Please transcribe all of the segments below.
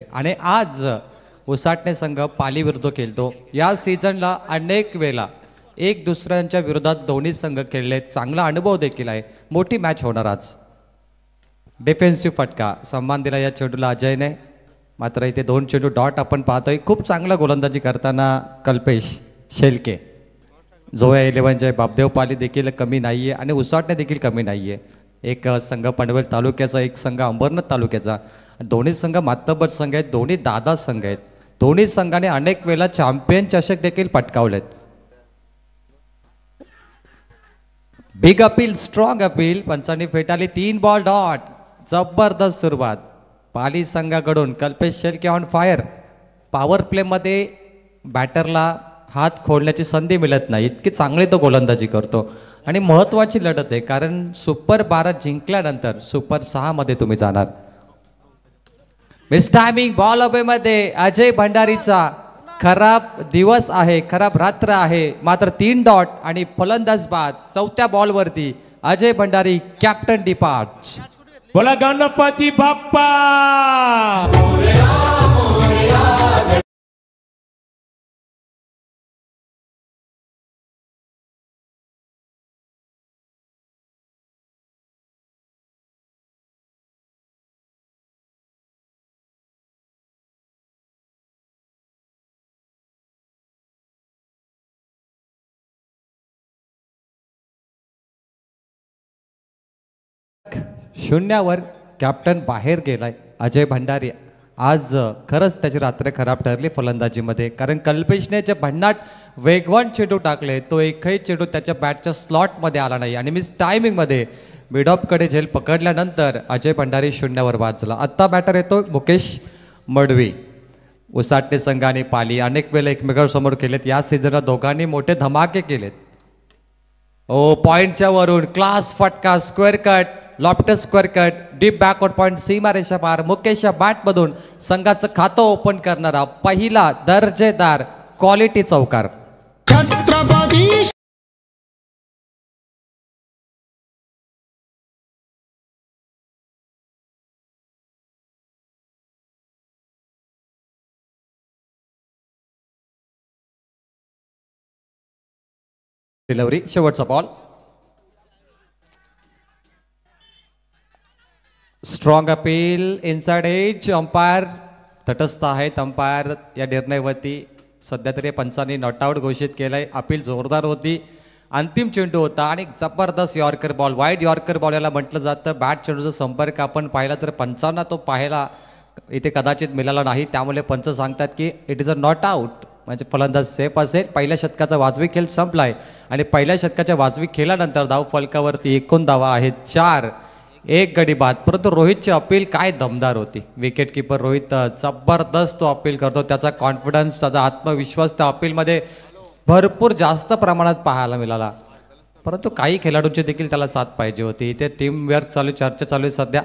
आणि आज उसाटणे संघ पाली विरुद्ध खेळतो. या सीझनला अनेक वेळा एक दुसऱ्यांच्या विरोधात दोन्ही संघ खेळले, चांगला अनुभव देखील आहे. मोठी मॅच होणार आज. डिफेन्सिव्ह फटका सन्मान दिला या चेंडूला अजयने, मात्र इथे दोन चेंडू डॉट आपण पाहतोय. खूप चांगला गोलंदाजी करताना कल्पेश शेलके. जोया 11चे बापदेव पाली देखील कमी नाहीये आणि उसाटणे देखील कमी नाहीये. एक संघ पनवेल तालुक्याचा, एक संघ अंबरनाथ तालुक्याचा. दोन्ही संघ मातबर संघ आहेत, दोन्ही दादा संघ आहेत. दोन्ही संघाने अनेक वेळा चॅम्पियन चषक देखील पटकावलेत. Big appeal, strong appeal. पंचांनी फेटाळली. 3 बॉल डॉट. जबरदस्त सुरुवात पाली संघाकडून. Kalpesh Shelke on fire. Power प्लेमध्ये बॅटरला हात खोलण्याची संधी मिळत नाही, इतकी चांगली तो गोलंदाजी करतो. आणि महत्त्वाची लढत आहे, कारण सुपर 12 जिंकल्यानंतर सुपर 6 मध्ये तुम्ही जाणार. मिस टायमिंग बॉल अवे मध्ये अजय भंडारीचा खराब दिवस आहे, खराब रात्र आहे. मात्र 3 डॉट आणि फलंदाज बाद. चौथ्या बॉलवरती अजय भंडारी कॅप्टन डिपार्ट. बोला गणपती बाप्पा. शून्यावर कॅप्टन बाहेर गेलाय अजय भंडारी. आज खरंच त्याची रात्र खराब ठरली फलंदाजीमध्ये, कारण कल्पेशने जे भन्नाट वेगवान चेंडू टाकले, तो एकही चेंडू त्याच्या बॅटच्या स्लॉटमध्ये आला नाही. आणि मिस टायमिंगमध्ये मिडऑफकडे झेल पकडल्यानंतर अजय भंडारी शून्यावर बाद झाला. आत्ता बॅटर येतो मुकेश मडवी. उसाटणे संघाने पाली अनेक वेळेला एकमेकांसमोर केलेत. या सीझनला दोघांनी मोठे धमाके केलेत. ओ पॉईंटच्या वरून क्लास फटका, square cut, laughter square cut, deep backward point, सीमारेषा पार. मुकेशच्या बॅटमधून संघाचं खातं ओपन करणारा पहिला दर्जेदार क्वालिटी चौकार. छत्रपती डिलिव्हरी. शेवटचा ball. Strong appeal inside edge. Umpire तटस्थ आहेत. अंपायर या निर्णयावरती सध्या तरी पंचांनी नॉट आउट घोषित केलंय. अपील जोरदार होती. अंतिम चेंडू होता आणि जबरदस्त yorker ball, wide yorker ball याला म्हटलं जातं. बॅट चेंडूचा संपर्क आपण पाहिला तर पंचांना तो पाहायला इथे कदाचित मिळाला नाही, त्यामुळे पंच सांगतात की it is a not out, म्हणजे फलंदाज सेफ असेल. पहिल्या षटकाचा वाजवी खेळ संपलाय आणि पहिल्या षटकाच्या वाजवी खेळानंतर धाव फलकावरती एकूण धावा आहेत 4. एक गडी बाद. परंतु रोहितची अपील काय दमदार होती. विकेट किपर रोहित जबरदस्त तो अपील करतो. त्याचा कॉन्फिडन्स, त्याचा आत्मविश्वास त्या अपीलमध्ये भरपूर जास्त प्रमाणात पाहायला मिळाला. परंतु काही खेळाडूंची देखील त्याला साथ पाहिजे होती. इथे टीम वर्क चालू, चर्चा चालू आहे सध्या.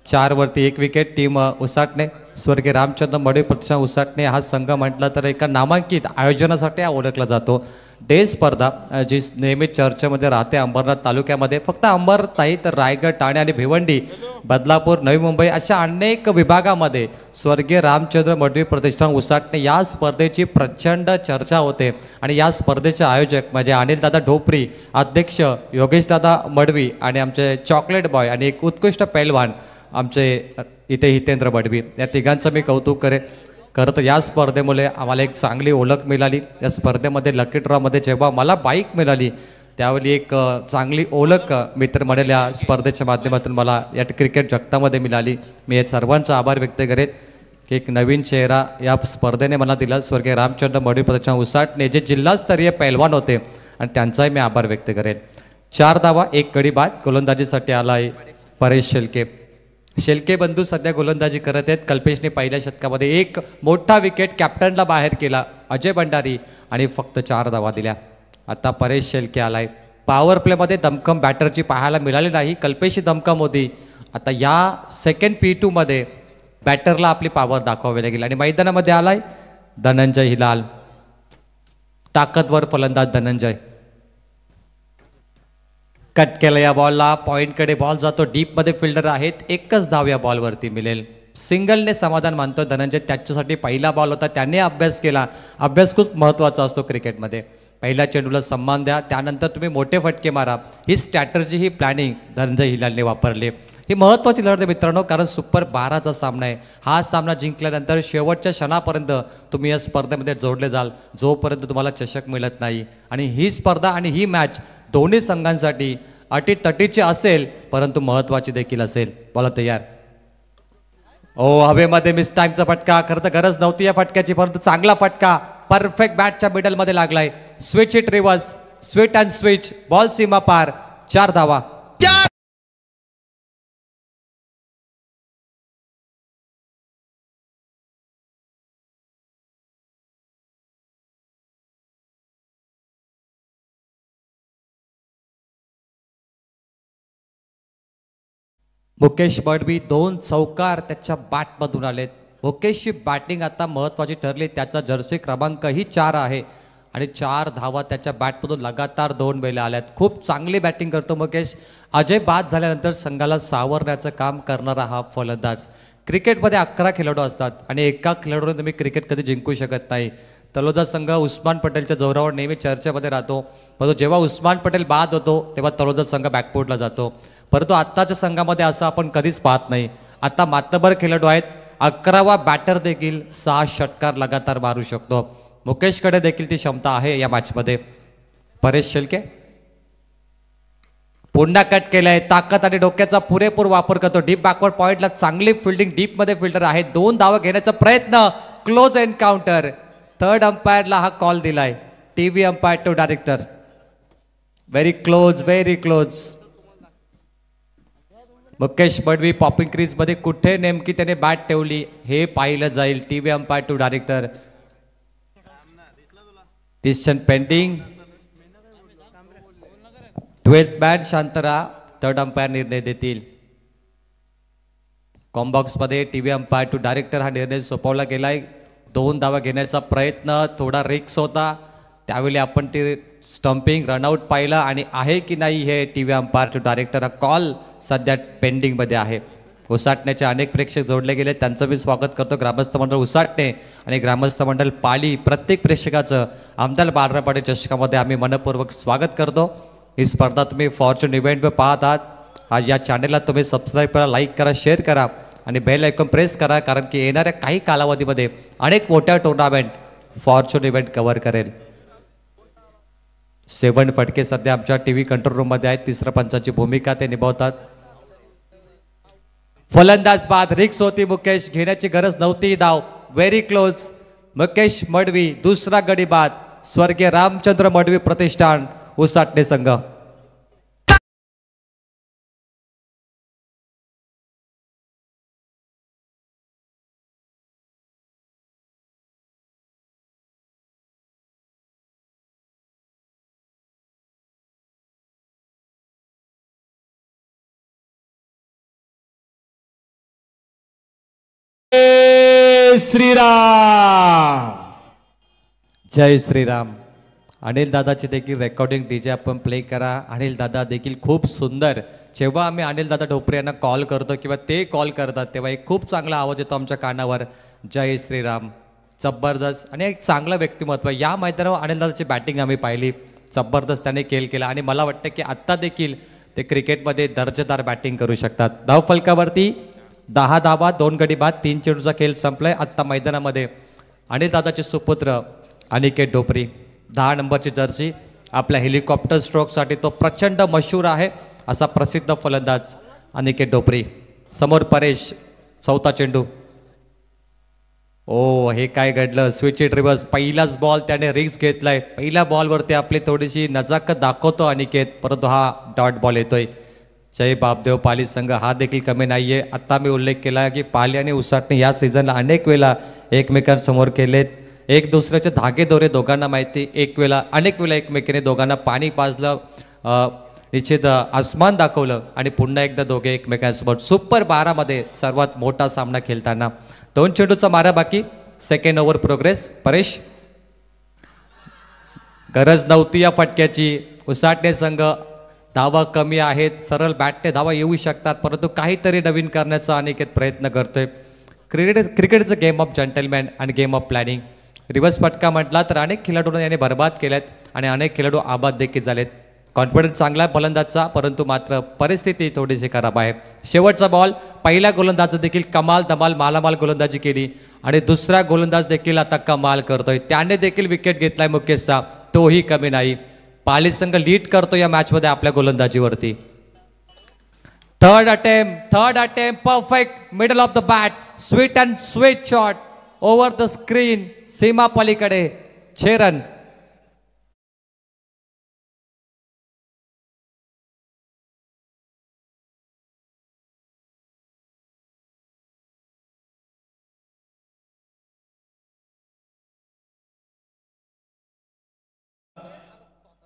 4 वरती 1 विकेट. टीम उसाटणे, स्वर्गीय रामचंद्र मडवी प्रतिष्ठान उसाटणे हा संघ म्हटलं तर एका नामांकित आयोजनासाठी ओळखला जातो. डे स्पर्धा जी नेहमी चर्चेमध्ये राहते अंबरनाथ तालुक्यामध्ये. फक्त अंबरनाथ नाही तर रायगड, ठाणे आणि भिवंडी, बदलापूर, नवी मुंबई अशा अनेक विभागामध्ये स्वर्गीय रामचंद्र मडवी प्रतिष्ठान उसाटणे या स्पर्धेची प्रचंड चर्चा होते. आणि या स्पर्धेचे आयोजक म्हणजे अनिलदादा ढोपरी, अध्यक्ष योगेशदादा मडवी आणि आमचे चॉकलेट बॉय आणि एक उत्कृष्ट पैलवान आमचे इथे हितेंद्र मडवी, या तिघांचं मी कौतुक करेन. खरं तर या स्पर्धेमुळे आम्हाला एक चांगली ओळख मिळाली. या स्पर्धेमध्ये लकी ड्रॉमध्ये जेव्हा मला बाईक मिळाली त्यावेळी एक चांगली ओळख मित्र म्हणेल या स्पर्धेच्या माध्यमातून मला या क्रिकेट जगतामध्ये मिळाली. मी या सर्वांचा आभार व्यक्त करेन की एक नवीन चेहरा या स्पर्धेने मला दिला. स्वर्गीय रामचंद्र मडवी प्रतिष्ठान उसाटणे जे जिल्हास्तरीय पैलवान होते आणि त्यांचाही मी आभार व्यक्त करेन. 4 धावा 1 गडी बाद. गोलंदाजीसाठी आला आहे परेश शेलके. शेलके बंधू सध्या गोलंदाजी करत आहेत. कल्पेशने पहिल्या षटकामध्ये एक मोठा विकेट कॅप्टनला बाहेर केला अजय भंडारी आणि फक्त 4 धावा दिल्या. आता परेश शेलके आलाय. पॉवर प्लेमध्ये दमकम बॅटरची पाहायला मिळाली नाही. कल्पेशची दमकम होती. आता या सेकंड P2 मध्ये बॅटरला आपली पॉवर दाखवावी लागेल. आणि मैदानामध्ये आलाय धनंजय हिलाल, ताकदवर फलंदाज धनंजय. कट केला या बॉलला. पॉइंटकडे बॉल जातो. डीपमध्ये फिल्डर आहेत. एकच धाव या बॉलवरती मिळेल. सिंगलने समाधान मानतो धनंजय. त्याच्यासाठी पहिला बॉल होता, त्याने अभ्यास केला. अभ्यास खूप महत्त्वाचा असतो क्रिकेटमध्ये. पहिल्या चेंडूला सन्मान द्या, त्यानंतर तुम्ही मोठे फटके मारा. ही स्ट्रॅटर्जी, ही प्लॅनिंग धनंजय हिलालने वापरली. ही महत्त्वाची लढत आहे मित्रांनो, कारण सुपर 12चा सामना आहे. हा सामना जिंकल्यानंतर शेवटच्या क्षणापर्यंत तुम्ही या स्पर्धेमध्ये जोडले जाल, जोपर्यंत तुम्हाला चषक मिळत नाही. आणि ही स्पर्धा आणि ही मॅच दोन्ही संघांसाठी अटीतटीची असेल, परंतु महत्त्वाची देखील असेल. बोला तयार. हवेमध्ये मिस टाईमचा फटका. खरं तर गरज नव्हती या फटक्याची, परंतु चांगला फटका परफेक्ट बॅटच्या मिडलमध्ये लागलाय. Switch it reverse, sweet and switch, ball सीमा पार. 4 धावा. मुकेश बडवी 2 चौकार त्याच्या बॅटमधून आलेत. मुकेशची बॅटिंग आता महत्त्वाची ठरली. त्याचा जर्सी क्रमांकही 4 आहे आणि 4 धावा त्याच्या बॅटमधून लगातार 2 बैले आल्यात. खूप चांगली बॅटिंग करतो मुकेश. अजय बाद झाल्यानंतर संघाला सावरण्याचं काम करणारा हा फलंदाज. क्रिकेटमध्ये 11 खेळाडू असतात आणि एका खेळाडूने तुम्ही क्रिकेट कधी जिंकू शकत नाही. तलोजा संघ उस्मान पटेलच्या जोरावर नेहमी चर्चेमध्ये राहतो, परंतु जेव्हा उस्मान पटेल बाद होतो तेव्हा तलोजा संघ बॅकफुटला जातो. परंतु आत्ताच्या संघामध्ये असं आपण कधीच पाहत नाही. आता मातबर खेळाडू आहेत. 11वा बॅटर देखील 6 षटकार लगातार मारू शकतो. मुकेशकडे देखील ती क्षमता आहे या मॅचमध्ये. परेश शेलके पुन्हा कट केलंय. ताकद आणि डोक्याचा पुरेपूर वापर करतो. डीप बॅकवर्ड पॉइंटला चांगली फिल्डिंग, डीपमध्ये फिल्डर आहे. 2 धावा घेण्याचा प्रयत्न, क्लोज एन्काउंटर. थर्ड अंपायरला हा कॉल दिलाय. TV umpire to director. Very close, very close. Mukesh Badvi popping क्रीजमध्ये कुठे नेमकी त्याने बॅट ठेवली हे पाहिलं जाईल. TV umpire to director. Decision pending. 12th bat शांतरा. थर्ड अंपायर निर्णय देतील. कॉम्बॉक्समध्ये टीव्ही अंपायर टू डायरेक्टर हा निर्णय सोपवला गेलाय. 2 धावा घेण्याचा प्रयत्न, थोडा रिक्स होता. त्यावेळी आपण ते स्टंपिंग रनआउट पाहिलं आणि आहे की नाही हे टीव्ही अंपायर टू डायरेक्टर. हा कॉल सध्या पेंडिंगमध्ये आहे. उसाटण्याचे अनेक प्रेक्षक जोडले गेले, त्यांचं मी स्वागत करतो. ग्रामस्थ मंडळ उसाटणे आणि ग्रामस्थ मंडळ पाली, प्रत्येक प्रेक्षकाचं आमदार बाळरापाडे चषकामध्ये आम्ही मनपूर्वक स्वागत करतो. ही स्पर्धा तुम्ही फॉर्च्यून इव्हेंटवर पाहत आहात. आज या चॅनेलला तुम्ही सबस्क्राईब करा, लाईक करा, शेअर करा आणि बेल आयकॉन प्रेस करा, कारण की येणाऱ्या काही कालावधीमध्ये अनेक मोठ्या टुर्नामेंट फॉर्च्यून इव्हेंट कव्हर करेल. 7 फटके सध्या आमच्या टीव्ही कंट्रोल रूममध्ये आहेत. तिसऱ्या पंचाची भूमिका ते निभावतात. फलंदाज बाद. रिक्स होती मुकेश, घेण्याची गरज नव्हती धाव. Very close. मुकेश मडवी दुसरा गडी बाद. स्वर्गीय रामचंद्र मडवी प्रतिष्ठान उसाटणे संघ. श्रीराम. जय श्रीराम. अनिल दादाची देखील रेकॉर्डिंग डीजे आपण प्ले करा. अनिल दादा देखील खूप सुंदर. जेव्हा आम्ही अनिल दादा ढोपरे यांना कॉल करतो किंवा ते कॉल करतात तेव्हा एक खूप चांगला आवाज येतो आमच्या कानावर. जय श्रीराम. जबरदस्त आणि एक चांगलं व्यक्तिमत्व. या मैदानावर अनिल दादाची बॅटिंग आम्ही पाहिली. जबरदस्त त्याने खेळ केला आणि मला वाटतं की आत्ता देखील ते क्रिकेटमध्ये दर्जेदार बॅटिंग करू शकतात. धाव फलकावरती 10 धावा, 2 गडी बाद, 3 चेंडूचा खेळ संपलाय. आत्ता मैदानामध्ये अनिल दादाचे सुपुत्र अनिकेत ढोपरी, 10 नंबरची जर्सी. आपल्या हेलिकॉप्टर स्ट्रोकसाठी तो प्रचंड मशहूर आहे असा प्रसिद्ध फलंदाज अनिकेत ढोपरी. समोर परेश, चौथा चेंडू. हे काय घडलं. Switch it reverse. पहिलाच बॉल त्याने रिस्क घेतलाय. पहिल्या बॉलवरती आपली थोडीशी नजाकत दाखवतो अनिकेत, परंतु हा डॉट बॉल येतोय. जय बापदेव पाली संघ हा देखील कमी नाहीये. आता मी उल्लेख केला की पाली आणि उसाटणे या सीझनला अनेक वेळा एकमेकांसमोर केलेत. एक दुसऱ्याचे धागे दोरे दोघांना माहिती. अनेक वेळा एकमेकांनी दोघांना पाणी पाजलं, निश्चित आसमान दाखवलं आणि पुन्हा एकदा दोघे एकमेकांसमोर. सुपर 12मध्ये सर्वात मोठा सामना खेळताना 2 चेंडूचा मारा बाकी. Second over progress. परेश, गरज नव्हती या फटक्याची. उसाटणे संघ धावा कमी आहेत. सरळ बॅटने धावा येऊ शकतात, परंतु काहीतरी नवीन करण्याचा अनेक प्रयत्न करतोय. क्रिकेटचं गेम ऑफ जंटलमॅन आणि गेम ऑफ प्लॅनिंग. रिव्हर्स फटका म्हटला तर अनेक खेळाडूंना याने बरबाद केल्यात आणि अनेक खेळाडू आबाद देखील झालेत. कॉन्फिडन्स चांगला आहे फलंदाजचा, परंतु मात्र परिस्थिती थोडीशी खराब आहे. शेवटचा बॉल, पहिल्या गोलंदाज देखील कमाल धमाल मालामाल गोलंदाजी केली आणि दुसरा गोलंदाज देखील आता कमाल करतोय. त्याने देखील विकेट घेतलाय मुकेशचा, तोही कमी नाही. पाली संघ लीड करतो या मॅचमध्ये आपल्या गोलंदाजीवरती. Third attempt perfect middle of the bat, sweet and sweet shot over the screen, सीमा पलीकडे 6 रन.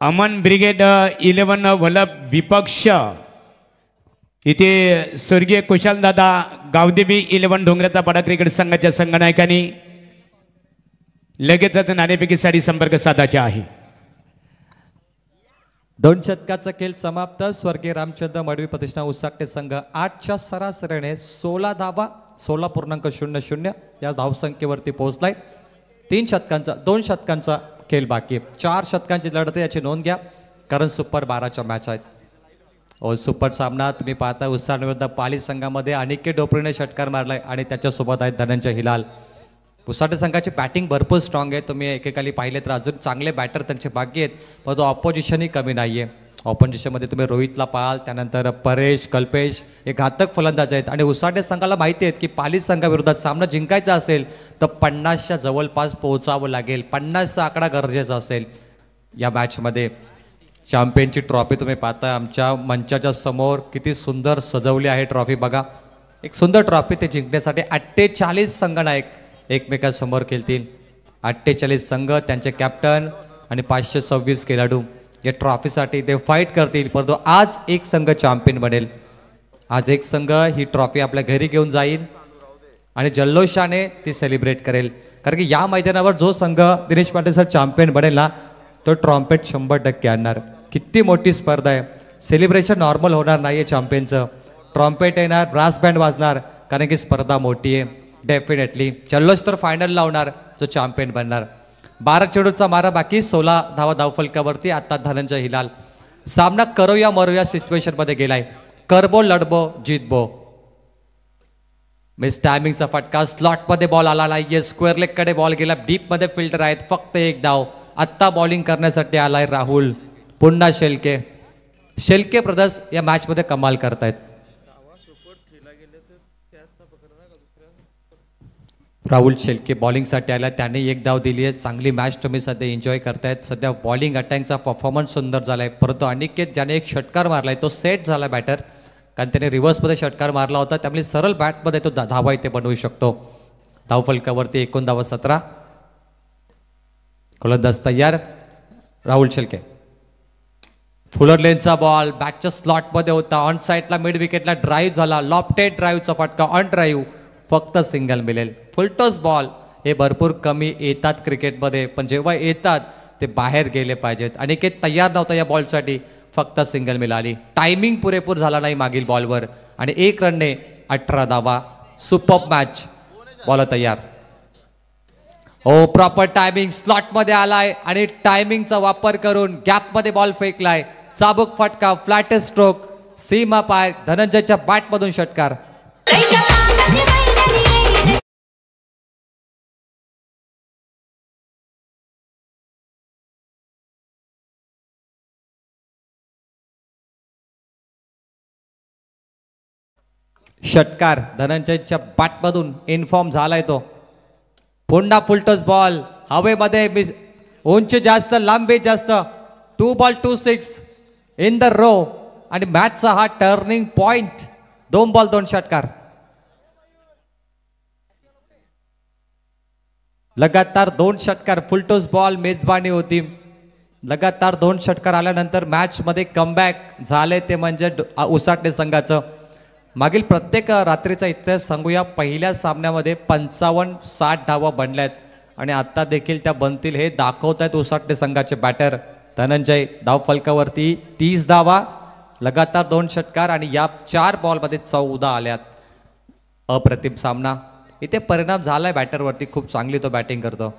अमन ब्रिगेड 11 वल्लभ विपक्ष. इथे स्वर्गीय कुशालदादा गावदेवी 11 डोंगराचा पाडा क्रिकेट संघाच्या संघनायकांनी लगेचच नाणेफेकीसाठी संपर्क साधायचा आहे. 2 षटकाचा खेळ समाप्त. स्वर्गीय रामचंद्र मडवी प्रतिष्ठान उसाटे संघ 8च्या सरासरीने 16 धावा 16.00 या धावसंख्येवरती पोहोचलाय. 2 षटकांचा खेळ बाकी आहे. 4 षटकांची लढत याची नोंद घ्या, कारण सुपर 12च्या मॅच आहेत. सुपर सामना तुम्ही पाहता उसाट विरुद्ध पाली संघामध्ये अनिकेत डोपरेने षटकार मारलाय आणि त्याच्यासोबत आहेत धनंजय हिलाल. उसाटे संघाची बॅटिंग भरपूर स्ट्रॉंग आहे. तुम्ही एकेकाली पाहिले तर अजून चांगले बॅटर त्यांचे बाकी आहेत, पण ऑपोजिशनही कमी नाही आहे. ऑपोजिशनमध्ये तुम्ही रोहितला पाहाल, त्यानंतर परेश, कल्पेश हे घातक फलंदाज आहेत. आणि उसाटे संघाला माहिती आहेत की पाली संघाविरोधात सामना जिंकायचा असेल तर 50च्या जवळपास पोहोचावं लागेल. 50चा आकडा गरजेचा असेल. या मॅचमध्ये चॅम्पियनची ट्रॉफी तुम्ही पाहता आमच्या मंचाच्या समोर किती सुंदर सजवली आहे ट्रॉफी. बघा, एक सुंदर ट्रॉफी ते जिंकण्यासाठी 48 संघनायक एकमेकांसमोर खेळतील. 48 संघ, त्यांचे कॅप्टन आणि 526 खेळाडू या ट्रॉफीसाठी ते फाईट करतील. परंतु आज एक संघ चॅम्पियन बनेल. आज एक संघ ही ट्रॉफी आपल्या घरी घेऊन जाईल आणि जल्लोषाने ती सेलिब्रेट करेल. कारण की या मैदानावर जो संघ दिनेश पाटील सर चॅम्पियन बनेल ना, तो ट्रॉम्पेट 100% आणणार. किती मोठी स्पर्धा आहे. सेलिब्रेशन नॉर्मल होणार नाही आहे. चॅम्पियनचं ट्रॉम्पेट येणार, ब्रास बँड वाजणार, कारण की स्पर्धा मोठी आहे. डेफिनेटली जल्लोष तर फायनल लावणार जो चॅम्पियन बनणार. 12 चेंडूचा मारा बाकी, 16 धावा धावफलकावरती. आता धनंजय हिलाल. सामना करो या मरो या सिच्युएशनमध्ये गेलाय. करबो लढबो जितबो. मिस टायमिंगचा फटका, स्लॉटमध्ये बॉल आला नाहीये. स्क्वेअर लेगकडे बॉल गेला. डीपमध्ये फिल्टर आहेत. फक्त 1 धाव. आत्ता बॉलिंग करण्यासाठी आलाय राहुल. पुन्हा शेलके ब्रदर्स या मॅचमध्ये कमाल करतायत. राहुल शेलके बॉलिंगसाठी आला, त्याने 1 धाव दिली आहे. चांगली मॅच तुम्ही सध्या एन्जॉय करतायत. सध्या बॉलिंग अटॅकचा परफॉर्मन्स सुंदर झालाय. परंतु अनिकेत ज्याने एक षटकार मारलाय तो सेट झाला बॅटर, कारण त्याने रिव्हर्समध्ये षटकार मारला होता. त्यामुळे सरळ बॅटमध्ये तो धावा इथे बनवू शकतो. धावफलकावरती 19 धावा 17. गोलंदाज तयार. राहुल शेलके. फुलर लेनचा बॉल बॅटच्या स्लॉटमध्ये होता. ऑन साईडला मिड विकेटला ड्राईव्ह झाला. लॉफ्टेड ड्राईव्हचा फटका, ऑन ड्राईव्ह, फक्त सिंगल मिळेल. फुलटॉस बॉल हे भरपूर कमी येतात क्रिकेटमध्ये, पण जेव्हा येतात ते बाहेर गेले पाहिजेत. अनिकेत तयार नव्हता या बॉलसाठी, फक्त सिंगल मिळाली. टायमिंग पुरेपूर झाला नाही मागील बॉलवर आणि 1 रनने 18 धावा. Super match. बॉल तयार. हो, प्रॉपर टायमिंग. स्लॉटमध्ये आलाय आणि टायमिंगचा वापर करून गॅपमध्ये बॉल फेकलाय. चाबूक फटका, फ्लॅटेस्ट स्ट्रोक, सीमा पार. धनंजयच्या बॅटमधून षटकार. षटकार धनंजयच्या बॅटमधून इन्फॉर्म झालाय तो. पुन्हा फुलटॉस बॉल हवेमध्ये, उंची जास्त, लांबी जास्त. 2 बॉल 2 6 इन द रो आणि मॅचचा हा टर्निंग पॉइंट. 2 बॉल 2 षटकार. लगातार 2 षटकार. फुलटॉस बॉल मेजबानी होती. लगातार 2 षटकार आल्यानंतर मॅच मध्ये कमबॅक झाले ते म्हणजे उसाटणे संघाचं. मागील प्रत्येक रात्रीचा इतिहास सांगूया. पहिल्या सामन्यामध्ये 55-60 धावा बनल्यात आणि आता देखील त्या बनतील हे दाखवत आहेत उसाटणे संघाचे बॅटर. धनंजय धावफलकावरती 30 धावा, लगातार 2 षटकार आणि या 4 बॉलमध्ये 14 आल्यात. अप्रतिम सामना. इथे परिणाम झालाय बॅटरवरती, खूप चांगली तो बॅटिंग करतो.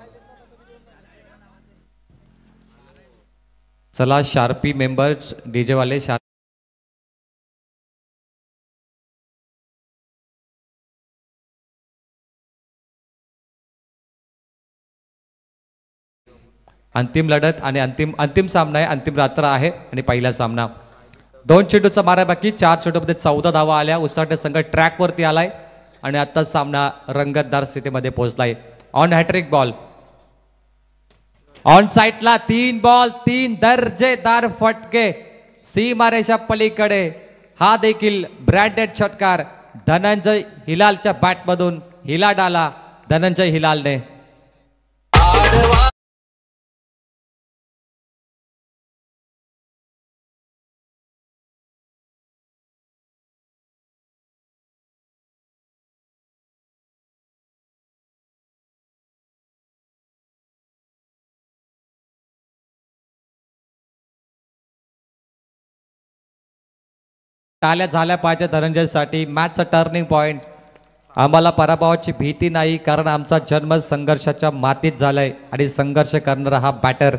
चला शार्पी मेंबर्स, डीजे वाले शार्प. अंतिम लढत आणि अंतिम सामना आहे, अंतिम रात्र आहे आणि पहिला सामना. 2 चेंडूचा मारा बाकी, 4 चेंडूमध्ये 14 धावा आल्या. उसाटे संघ ट्रॅकवरती आलाय आणि आता सामना रंगतदार स्थितीमध्ये पोहोचलाय. ऑन हॅट्रिक बॉल, ऑन साइडला 3 बॉल 3 दर्जेदार फटके सीमारेषा पलीकडे. हा देखील ब्रँडेड षटकार धनंजय हिलालच्या बॅटमधून हिला डाला धनंजय हिलालने. टाळ्या झाल्या पाहिजे धनंजयसाठी. मॅचचा टर्निंग पॉइंट. आम्हाला पराभवाची भीती नाही, कारण आमचा जन्म संघर्षाच्या मातीत झालाय आणि संघर्ष करणारा हा बॅटर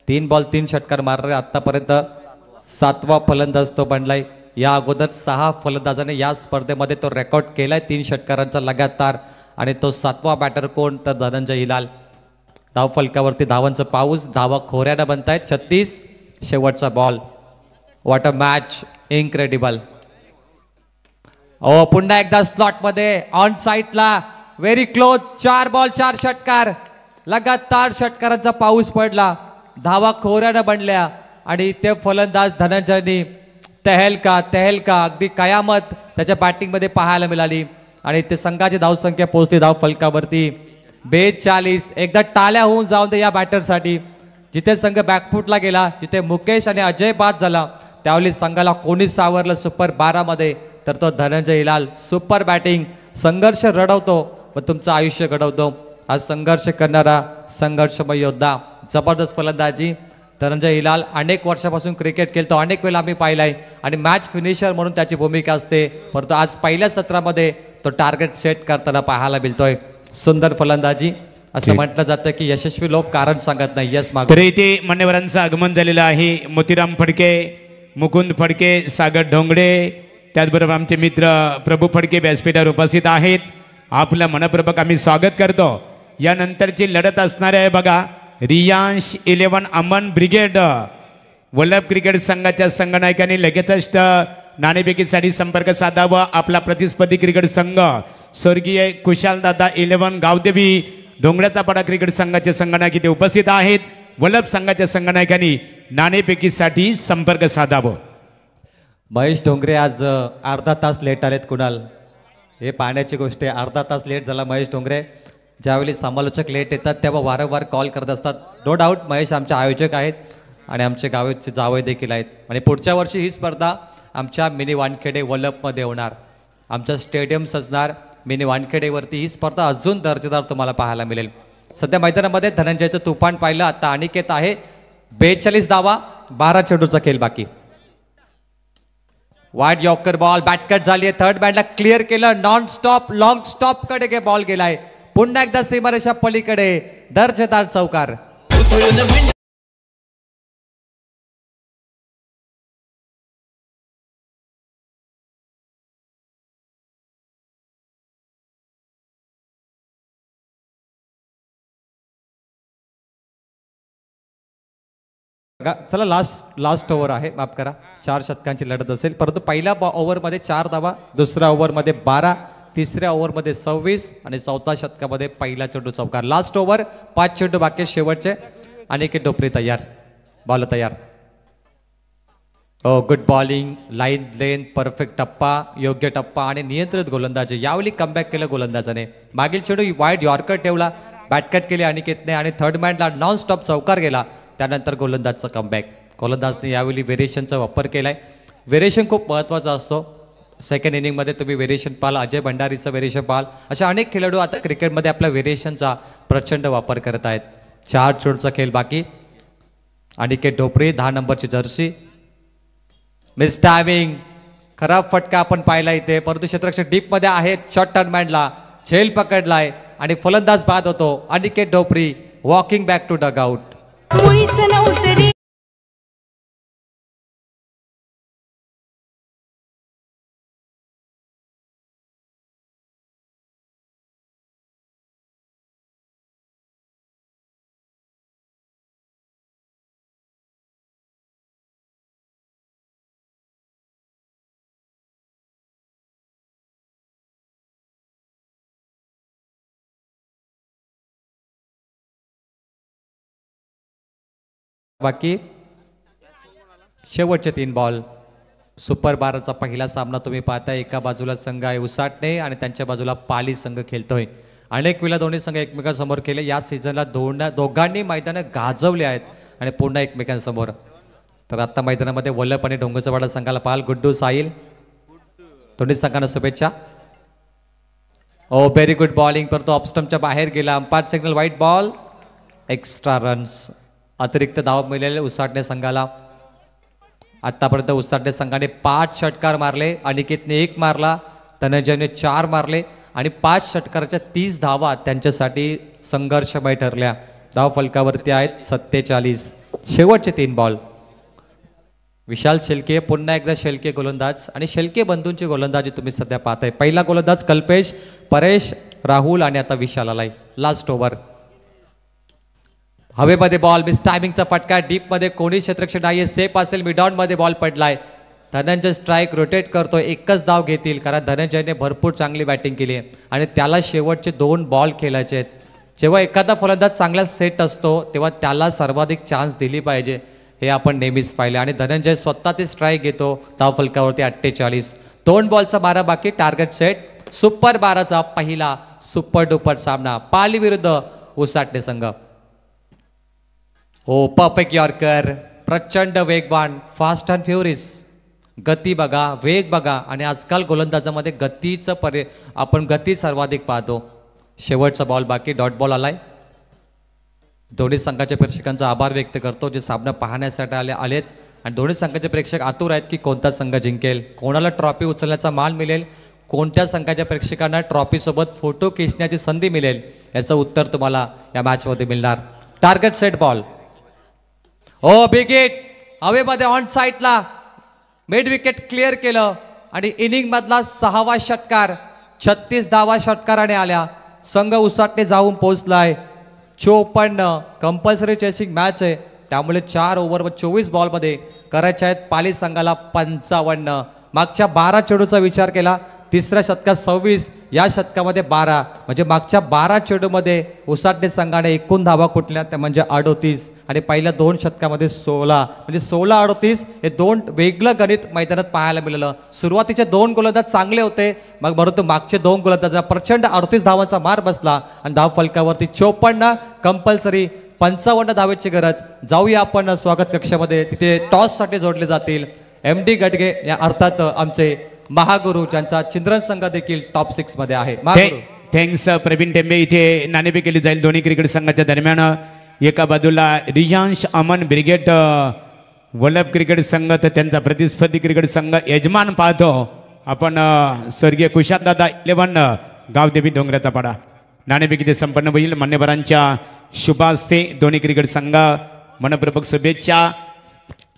3 बॉल 3 षटकार मारणारे आतापर्यंत 7वा फलंदाज तो बनलाय. या अगोदर 6 फलंदाजाने या स्पर्धेमध्ये तो रेकॉर्ड केलाय 3 षटकारांचा लगातार, आणि तो 7वा बॅटर कोण तर धनंजय हिलाल. धावफलकावरती धावांचं पाऊस, धावा खोऱ्यानं बनतायत. 36 शेवटचा ball. What a match, incredible. Oh पुन्हा एकदा स्लॉट मध्ये ऑन साइडला व्हेरी क्लोज. 4 बॉल 4 षटकार, लगातार षटकारांचा पाऊस पडला, धावा खोऱ्यानं बनल्या आणि ते फलंदाज धनंजयनी तहलका अगदी कयामत त्याच्या बॅटिंग मध्ये पाहायला मिळाली आणि ते संघाची धावसंख्या पोहोचली धाव फलकावरती 42. एकदा टाळ्या होऊन जाऊन दे या बॅटरसाठी. जिथे संघ बॅकफुटला गेला, जिथे मुकेश आणि अजय बाद झाला, त्यावेळी संघाला कोणीच सावरलं सुपर 12 मध्ये, तर तो धनंजय हिलाल. सुपर बॅटिंग, संघर्ष रडवतो व तुमचं आयुष्य घडवतो. हा संघर्ष करणारा संघर्षमय योद्धा, जबरदस्त फलंदाजी धनंजय हिलाल. अनेक वर्षापासून क्रिकेट खेळतो, अनेक वेळा आम्ही पाहिलाय आणि मॅच फिनिशर म्हणून त्याची भूमिका असते, परंतु आज पहिल्या सत्रामध्ये तो टार्गेट सेट करताना पाहायला मिळतोय. सुंदर फलंदाजी. असं म्हटलं जातं की यशस्वी लोक कारण सांगत नाही, यश मागत. तर इथे मान्यवरांचं आगमन झालेलं आहे. मोतीराम फडके, मुकुंद फडके, सागर ढोंगडे, त्याचबरोबर आमचे मित्र प्रभू फडके व्यासपीठावर उपस्थित आहेत. आपलं मनपूर्वक आम्ही स्वागत करतो. यानंतरची लढत असणार आहे बघा, रियांश 11 अमन ब्रिगेड वल्लभ क्रिकेट संघाच्या संघनायकांनी लगेचच नाणेफेकीसाठी संपर्क साधावा. आपला प्रतिस्पर्धी क्रिकेट संघ स्वर्गीय कुशालदादा 11 गावदेवी डोंगराचा पाडा क्रिकेट संघाचे संघनायक इथे उपस्थित आहेत. वल्लभ संघाच्या संघनायकांनी नाणेफेकीसाठी संपर्क साधावं. महेश डोंगरे आज अर्धा तास लेट आलेत. कुणाल, हे पाहण्याची गोष्ट आहे. अर्धा तास लेट झाला महेश डोंगरे. ज्यावेळी समालोचक लेट येतात तेव्हा वारंवार कॉल करत असतात. नो डाऊट महेश आमचे आयोजक आहेत आणि आमचे गावाचे जावई देखील आहेत. आणि पुढच्या वर्षी ही स्पर्धा आमच्या मिनी वानखेडे वल्लभमध्ये होणार. आमचं स्टेडियम सजणार मिनी वानखेडेवरती. ही स्पर्धा अजून दर्जेदार तुम्हाला पाहायला मिळेल. सध्या मैदानामध्ये धनंजयचं तुफान पाहिलं. आता अनिकेत आहे. 42 धावा, 12 चेंडूचा खेळ बाकी. वाईड यॉर्कर बॉल, बॅटकट झाली आहे. थर्ड बॅटला क्लिअर केलं. नॉन स्टॉप लॉंग स्टॉप कडे बॉल गेलाय. पुन्हा एकदा सीमारेषा पलीकडे दर्जेदार चौकार. चला लास्ट ओव्हर आहे, माफ करा. 4 षटकांची लढत असेल, परंतु पहिल्या ओव्हरमध्ये 4 धावा, दुसऱ्या ओव्हरमध्ये 12, तिसऱ्या ओव्हरमध्ये 26 आणि चौथ्या षटकामध्ये पहिला चेंडू चौकार. लास्ट ओव्हर, 5 चेंडू बाकी शेवटचे. अनिकेत डोपरे तयार, बॉल तयार. गुड बॉलिंग, लाईन लेन, परफेक्ट टप्पा, योग्य टप्पा आणि नियंत्रित गोलंदाजी. यावेळी कमबॅक केलं गोलंदाजाने. मागील चेंडू वाईड यॉर्कर ठेवला, बॅटकट केली अनिकेतने आणि थर्ड मॅनला नॉन स्टॉप चौकार गेला. त्यानंतर गोलंदाजचा कमबॅक. गोलंदाजने यावेळी व्हेरिएशनचा वापर केलाय. व्हेरिएशन खूप महत्त्वाचा असतो. सेकंड इनिंगमध्ये तुम्ही व्हेरिएशन पाहाल, अजय भंडारीचं व्हेरिएशन पाहाल. अशा अनेक खेळाडू आता क्रिकेटमध्ये आपल्या व्हेरिएशनचा प्रचंड वापर करत आहेत. 4 चेंडूचा खेळ बाकी. अनिकेत ढोपरे 10 नंबरची जर्सी. मिस टायमिंग, खराब फटका आपण पाहिला इथे, परंतु क्षेत्ररक्षक डीप मध्ये आहेत. शॉर्ट टर्न मॅनला झेल पकडलाय आणि फलंदाज बाद होतो. Aniket Dhopri walking back to dugout. मुळीच नव्हतं रे. बाकी शेवटचे 3 बॉल. सुपर 12चा पहिला सामना तुम्ही पाहताय. एका बाजूला संघ आहे उसाटणे आणि त्यांच्या बाजूला पाली संघ खेळतोय. अनेक वेळा दोन्ही संघ एकमेकांसमोर खेळले. या सीझनला दोघांनी मैदानं गाजवली आहेत आणि पुन्हा एकमेकांसमोर. तर आता मैदानामध्ये वल्लभ आणि डोंगरचवाडा संघाला पाहाल. गुड्डू साहिल दोन्ही संघांना शुभेच्छा. ओ व्हेरी गुड बॉलिंग, परंतु ऑफस्टम्पच्या बाहेर गेला. Umpire signal white ball. Extra runs, अतिरिक्त धाव मिळालेले उसाटणे संघाला. आतापर्यंत उसाटणे संघाने 5 षटकार मारले. अनिकेतने 1 मारला, धनंजयने 4 मारले आणि 5 षटकाराच्या 30 धावा त्यांच्यासाठी संघर्षमय ठरल्या. धाव फलकावरती आहेत 47. शेवटचे 3 बॉल. विशाल शेलके पुन्हा एकदा शेलके गोलंदाज आणि शेलके बंधूंची गोलंदाजी तुम्ही सध्या पाहताय. पहिला गोलंदाज कल्पेश, परेश, राहुल आणि आता विशाल आलाय. Last over. हवेमध्ये बॉल, मिस टायमिंगचा फटका. डीप मध्ये कोणी क्षेत्ररक्षक नाहीये, सेफ असेल. मिडॉन मध्ये बॉल पडलाय. धनंजय स्ट्राईक रोटेट करतो. एकच धाव घेतील कारण धनंजयने भरपूर चांगली बॅटिंग केली आहे आणि त्याला शेवटचे 2 बॉल खेळायचे आहेत. जेव्हा एखादा फलंदाज चांगला सेट असतो तेव्हा त्याला सर्वाधिक चान्स दिली पाहिजे, हे आपण नेहमीच पाहिले. आणि धनंजय स्वतः ते स्ट्राईक घेतो. धाव फलकावरती 48. 2 बॉलचा 12 बाकी. Target set. सुपर 12चा पहिला सुपर डुपर सामना पाली विरुद्ध उसाटणे संघ. हो, परफेक्ट यॉर्कर. प्रचंड वेगवान, फास्ट अँड फ्युरिस. गती बघा, वेग बघा आणि आजकाल गोलंदाजामध्ये गतीचं आपण गती सर्वाधिक पाहतो. शेवटचा बॉल बाकी. डॉट बॉल आलाय. दोन्ही संघाच्या प्रेक्षकांचा आभार व्यक्त करतो जे सामना पाहण्यासाठी आलेत आणि दोन्ही संघाचे प्रेक्षक आतुर आहेत की कोणता संघ जिंकेल, कोणाला ट्रॉफी उचलण्याचा मान मिळेल, कोणत्या संघाच्या प्रेक्षकांना ट्रॉफीसोबत फोटो खिचण्याची संधी मिळेल, याचं उत्तर तुम्हाला या मॅचमध्ये मिळणार. Target set ball. Oh big hit. हवेमध्ये ऑन साईडला मिड विकेट क्लिअर केलं आणि इनिंग मधला 6वा षटकार. 36 धावा षटकाराने आल्या. संघ उसाटणे जाऊन पोहोचलाय. 54. कंपल्सरी चेसिंग मॅच आहे त्यामुळे 4 ओव्हर व 24 बॉलमध्ये करायचे आहेत पाली संघाला 55. मागच्या 12 चेंडूचा विचार केला. तिसऱ्या षटकात 26, या षटकामध्ये 12, म्हणजे मागच्या 12 चेंडूमध्ये उसाटणे संघाने एकूण धावा कुठल्या त्या म्हणजे 38 आणि पहिल्या 2 षटकामध्ये 16, म्हणजे 16-38 हे 2 वेगळं गणित मैदानात पाहायला मिळालं. सुरुवातीचे 2 गोलंदाज चांगले होते, मग परंतु मागचे 2 गोलंदाज प्रचंड 38 धावांचा मार बसला आणि धाव फलकावरती 54. कंपल्सरी 55 धावेची गरज. जाऊया आपण स्वागत कक्षामध्ये, तिथे टॉससाठी जोडले जातील MD गडगे या अर्थात आमचे महागुरु, ज्यांचा चिंद्रन संघ देखील टॉप 6 मध्ये आहे. थँक्स प्रवीण टेंबे. इथे नाणेफेक केली जाईल दोन्ही क्रिकेट संघाच्या दरम्यान. एका बाजूला रियांश अमन ब्रिगेड वल्लभ क्रिकेट संघ, तर त्यांचा प्रतिस्पर्धी क्रिकेट संघ यजमान पाहतो आपण स्वर्गीय कुशालदादा 11 गावदेवी डोंगराचा पाडा. नाणेफेक इथे संपन्न होईल. मान्यवरांच्या शुभास्ते दोन्ही क्रिकेट संघ मनपूर्वक शुभेच्छा.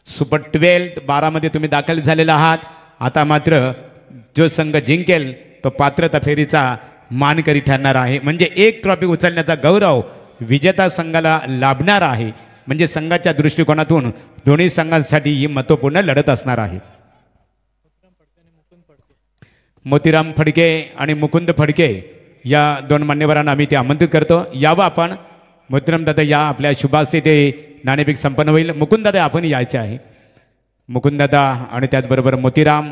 सुपर 12 12 तुम्ही दाखल झालेला आहात. आता मात्र जो संघ जिंकेल तो पात्रता फेरीचा मानकरी ठरणार आहे, म्हणजे 1 ट्रॉफी उचलण्याचा गौरव विजेता संघाला लाभणार आहे. म्हणजे संघाच्या दृष्टिकोनातून दोन्ही संघांसाठी ही महत्त्वपूर्ण लढत असणार आहे. मोतीराम फडके आणि मुकुंद फडके या 2 मान्यवरांना आम्ही ते आमंत्रित करतो. यावं आपण. मोतीराम दादा या, आपल्या शुभास्ते ते नाणेफेक संपन्न होईल. मुकुंद दादा आपण यायचे आहे. मुकुंद दादा आणि त्याचबरोबर मोतीराम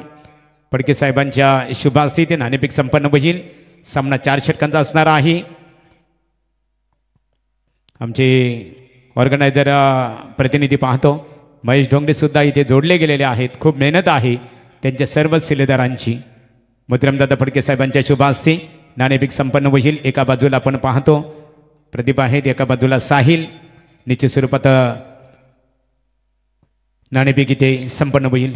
फडके साहेबांच्या शुभास्ते ते नाणेफेक संपन्न होईल. सामना 4 षटकांचा असणार आहे. आमचे ऑर्गनायझर प्रतिनिधी पाहतो महेश ढोंगडे सुद्धा इथे जोडले गेलेले आहेत. खूप मेहनत आहे त्यांच्या सर्व शिलेदारांची. मोतीरामदादा फडके साहेबांच्या शुभास्ते नाणेफेक संपन्न होईल. एका बाजूला आपण पाहतो प्रदीप आहेत, एका बाजूला साहिल. निश्चित स्वरूपात नाणेफेक इथे संपन्न होईल.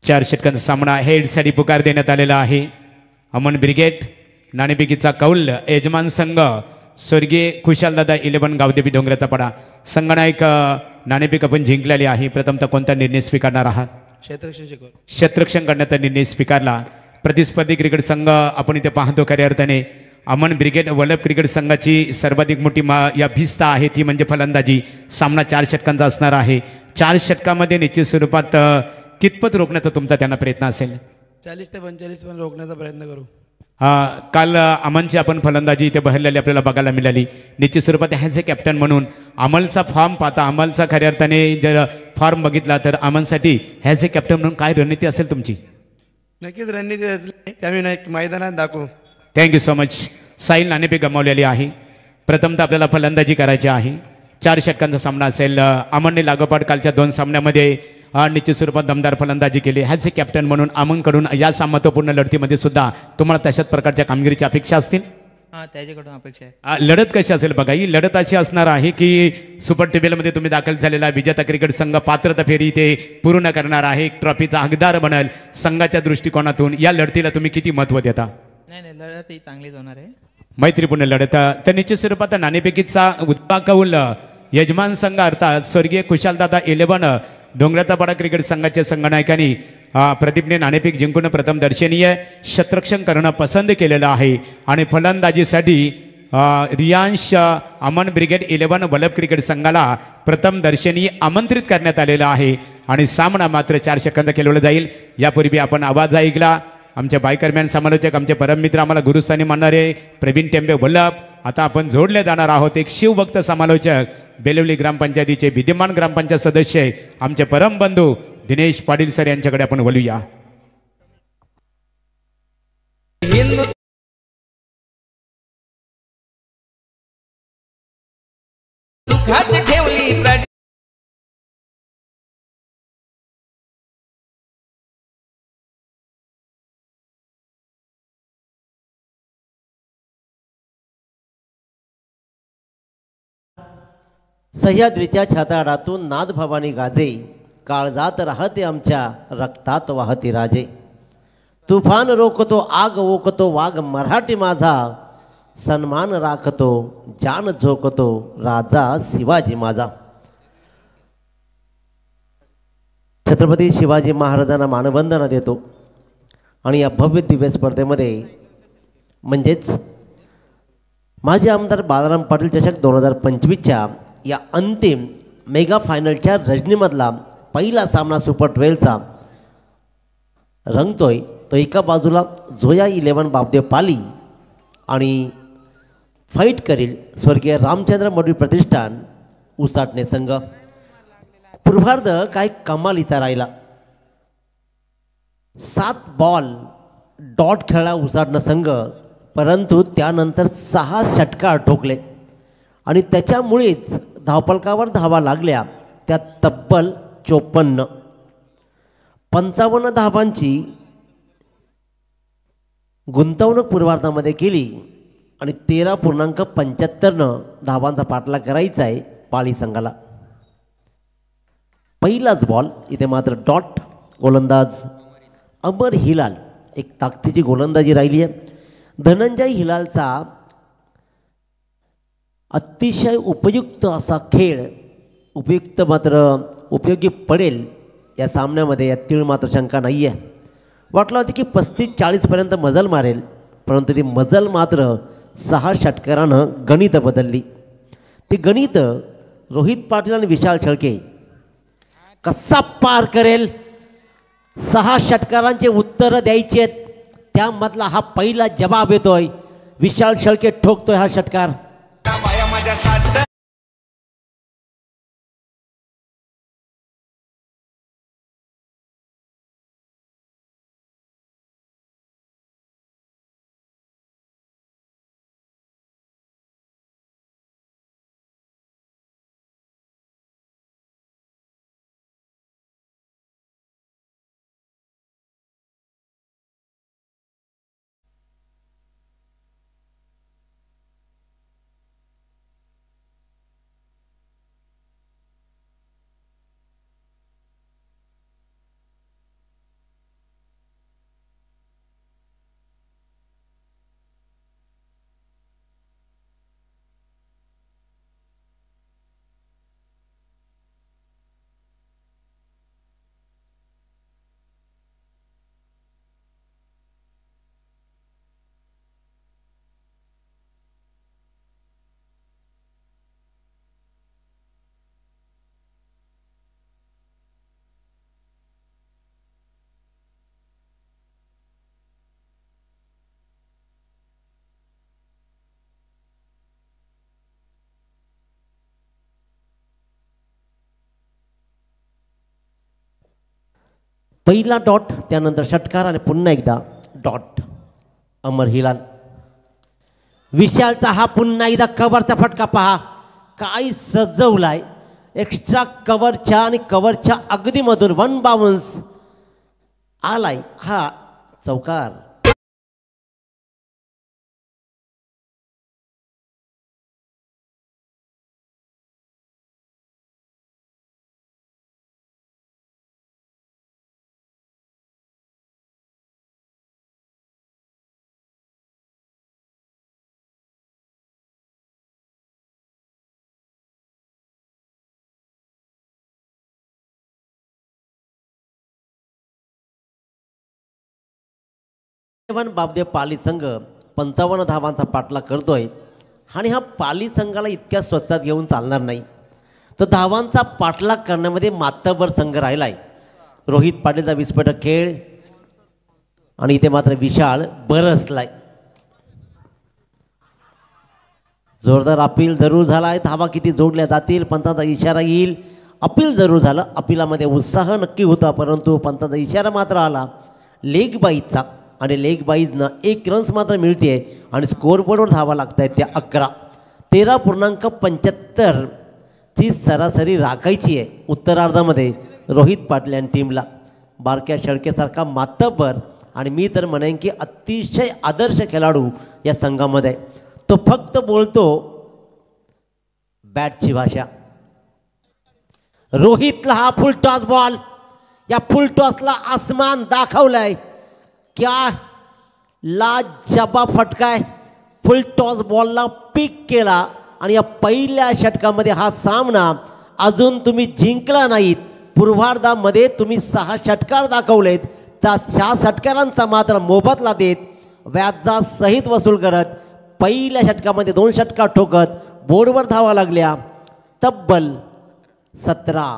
4 षटकांचा सामना हेडसाठी पुकार देण्यात आलेला आहे. अमन ब्रिगेड नाणेफेकीचा कौल यजमान संघ स्वर्गीय खुशालदादा 11 गावदेवी डोंगराचा पडा संगनायक नाणेफेक आपण जिंकलेली आहे. प्रथमतः कोणता निर्णय स्वीकारणार आहात? क्षेत्ररक्षण करण्याचा निर्णय स्वीकारला. प्रतिस्पर्धी क्रिकेट संघ आपण इथे पाहतो खऱ्या अर्थाने अमन ब्रिगेड वल्लभ क्रिकेट संघाची सर्वाधिक मोठी या भिस्त आहे ती म्हणजे फलंदाजी. सामना 4 षटकांचा असणार आहे. 4 षटकामध्ये निश्चित स्वरूपात कितपत रोखण्याचा तुमचा त्यांना प्रयत्न असेल? 40 ते 45 पण रोखण्याचा प्रयत्न करू. काल अमनची आपण फलंदाजी इथे बहरलेली आपल्याला बघायला मिळाली. निश्चित स्वरूपात ह्याचे कॅप्टन म्हणून अमलचा फॉर्म पाहता अमलचा खऱ्या अर्थाने जर फॉर्म बघितला तर अमनसाठी ह्याचे कॅप्टन म्हणून काय रणनीती असेल तुमची? नक्कीच रणनीती असली ते आम्ही मैदानात दाखवू. Thank you so much. साहिल नाणेफेक गमावलेली आहे. प्रथमतः आपल्याला फलंदाजी करायची आहे. 4 षटकांचा सामना असेल. अमनने लागोपाठ कालच्या 2 सामन्यामध्ये निश्चित स्वरूपात दमदार फलंदाजी केली. ह्याच ए कॅप्टन म्हणून अमनकडून या महत्त्वपूर्ण लढतीमध्ये सुद्धा तुम्हाला तशाच प्रकारच्या कामगिरीची अपेक्षा असतील? त्याच्याकडून अपेक्षा आहे. लढत कशी असेल बघा. ही लढत अशी असणार आहे की सुपर टेबलमध्ये तुम्ही दाखल झालेला विजेता क्रिकेट संघ पात्रता फेरी ते पूर्ण करणार आहे. एक ट्रॉफीचा हकदार बनेल. संघाच्या दृष्टिकोनातून या लढतीला तुम्ही किती महत्त्व देता? नाही लढत ही चांगलीच होणार आहे. मैत्रीपूर्ण लढत. तर निश्चित स्वरूपात नाणेफेकीचा उत्पाकौल यजमान संघ अर्थात स्वर्गीय खुशालदादा 11 डोंगराचा पाडा क्रिकेट संघाच्या संघनायकांनी प्रदीपने नाणेफेक जिंकून प्रथम दर्शनीय क्षेत्ररक्षण करणं पसंत केलेलं आहे. आणि फलंदाजीसाठी रियांश अमन ब्रिगेड 11 वल्लभ क्रिकेट संघाला प्रथम दर्शनीय आमंत्रित करण्यात आलेलं आहे. आणि सामना मात्र 4 षटकांचा खेळवला जाईल. यापूर्वी आपण आवाज ऐकला आमचे बायकरमॅन समालोचक आमचे परममित्र आम्हाला गुरुस्थानी मानणारे प्रवीण टेंबे वल्लभ. आता आपण जोडले जाणार आहोत एक शिवभक्त समालोचक बेलवली ग्रामपंचायतीचे विद्यमान ग्रामपंचायत सदस्य आमचे परमबंधू दिनेश पाटील सर यांच्याकडे आपण बोलूया. सह्याद्रीच्या छाताडातून नाद भवानी गाजे, काळजात राहते आमच्या रक्तात वाहते राजे. तुफान रोखतो आग ओकतो वाघ मराठी माझा, सन्मान राखतो जान झोकतो राजा शिवाजी माझा. छत्रपती शिवाजी महाराजांना मानवंदना देतो. आणि या भव्य दिव्य स्पर्धेमध्ये म्हणजेच माजी आमदार बाळाराम पाटील चषक 2025च्या या अंतिम मेगा फायनलच्या रजनीमधला पहिला सामना सुपर 12चा रंगतोय. तो एका बाजूला झोया 11 बापदेव पाली आणि फाईट करील स्वर्गीय रामचंद्र मडवी प्रतिष्ठान उसाटणे संघ. पूर्वार्ध काय कमालीचा राहिला. 7 बॉल डॉट खेळला उसाटणं संघ, परंतु त्यानंतर 6 षटकार ठोकले आणि त्याच्यामुळेच धावफलकावर धावा लागल्या त्या तब्बल 54. 55 धावांची गुंतवणूक पूर्वार्धामध्ये केली आणि 13.75 धावांचा पाठलाग करायचा आहे पाली संघाला. पहिलाच बॉल इथे मात्र डॉट. गोलंदाज अमर हिलाल. एक ताकदीची गोलंदाजी राहिली आहे. धनंजय हिलालचा अतिशय उपयुक्त असा खेळ उपयोगी पडेल या सामन्यामध्ये, यात तीळ मात्र शंका नाही आहे. वाटलं होतं की 35-40पर्यंत मजल मारेल, परंतु ती मजल मात्र 6 षटकारानं गणित बदलली. ती गणित रोहित पाटील आणि विशाल शेळके कसा पार करेल. 6 षटकारांचे उत्तरं द्यायची आहेत, त्यामधला हा पहिला जवाब येतोय. विशाल शेळके ठोकतोय हा षटकार. पहिला डॉट, त्यानंतर षटकार आणि पुन्हा एकदा डॉट. अमर हिलाल. विशालचा हा पुन्हा एकदा कव्हरचा फटका पहा, काय सजवलाय. एक्स्ट्रा कव्हरच्या आणि कव्हरच्या अगदीमधून 1 बाउन्स आलाय हा चौकार. बाबदेव पाली संघ 55 धावांचा पाठलाग करतोय आणि हा पाली संघाला इतक्या स्वस्तात घेऊन चालणार नाही. तो धावांचा पाठलाग करण्यामध्ये मातबर संघ राहिलाय. रोहित पाटीलचा विस्फोटक खेळ आणि इथे मात्र विशाल बरसलाय. जोरदार अपील जरूर झालाय. धावा किती जोडल्या जातील पंचाचा इशारा येईल. अपील जरूर झालं. अपिलामध्ये उत्साह नक्की होता, परंतु पंचाचा इशारा मात्र आला लेग बाईजचा आणि लेग बाईजनं 1 रन्स मात्र मिळते आणि स्कोरबोर्डवर धावा लागत आहेत त्या 11. 13.75 ची सरासरी राखायची आहे उत्तरार्धामध्ये रोहित पाटील यांनी टीमला. बारक्या शेळकेसारखा मातब्बर आणि मी तर म्हणेन की अतिशय आदर्श खेळाडू या संघामध्ये. तो फक्त बोलतो बॅटची भाषा. रोहितला हा फुल टॉस बॉल, या फुल टॉसला आसमान दाखवलाय. क्या लाजवाब फटका आहे. फुल टॉस बॉलला पिक केला आणि या पहिल्या षटकामध्ये हा सामना अजून तुम्ही जिंकला नाहीत. पूर्वार्धामध्ये तुम्ही 6 षटकार दाखवलेत. त्या 6 षटकारांचा मात्र मोबदला देत व्याजासहित वसूल करत पहिल्या षटकामध्ये 2 षटकार ठोकत बोर्डवर धावा लागल्या तब्बल 17.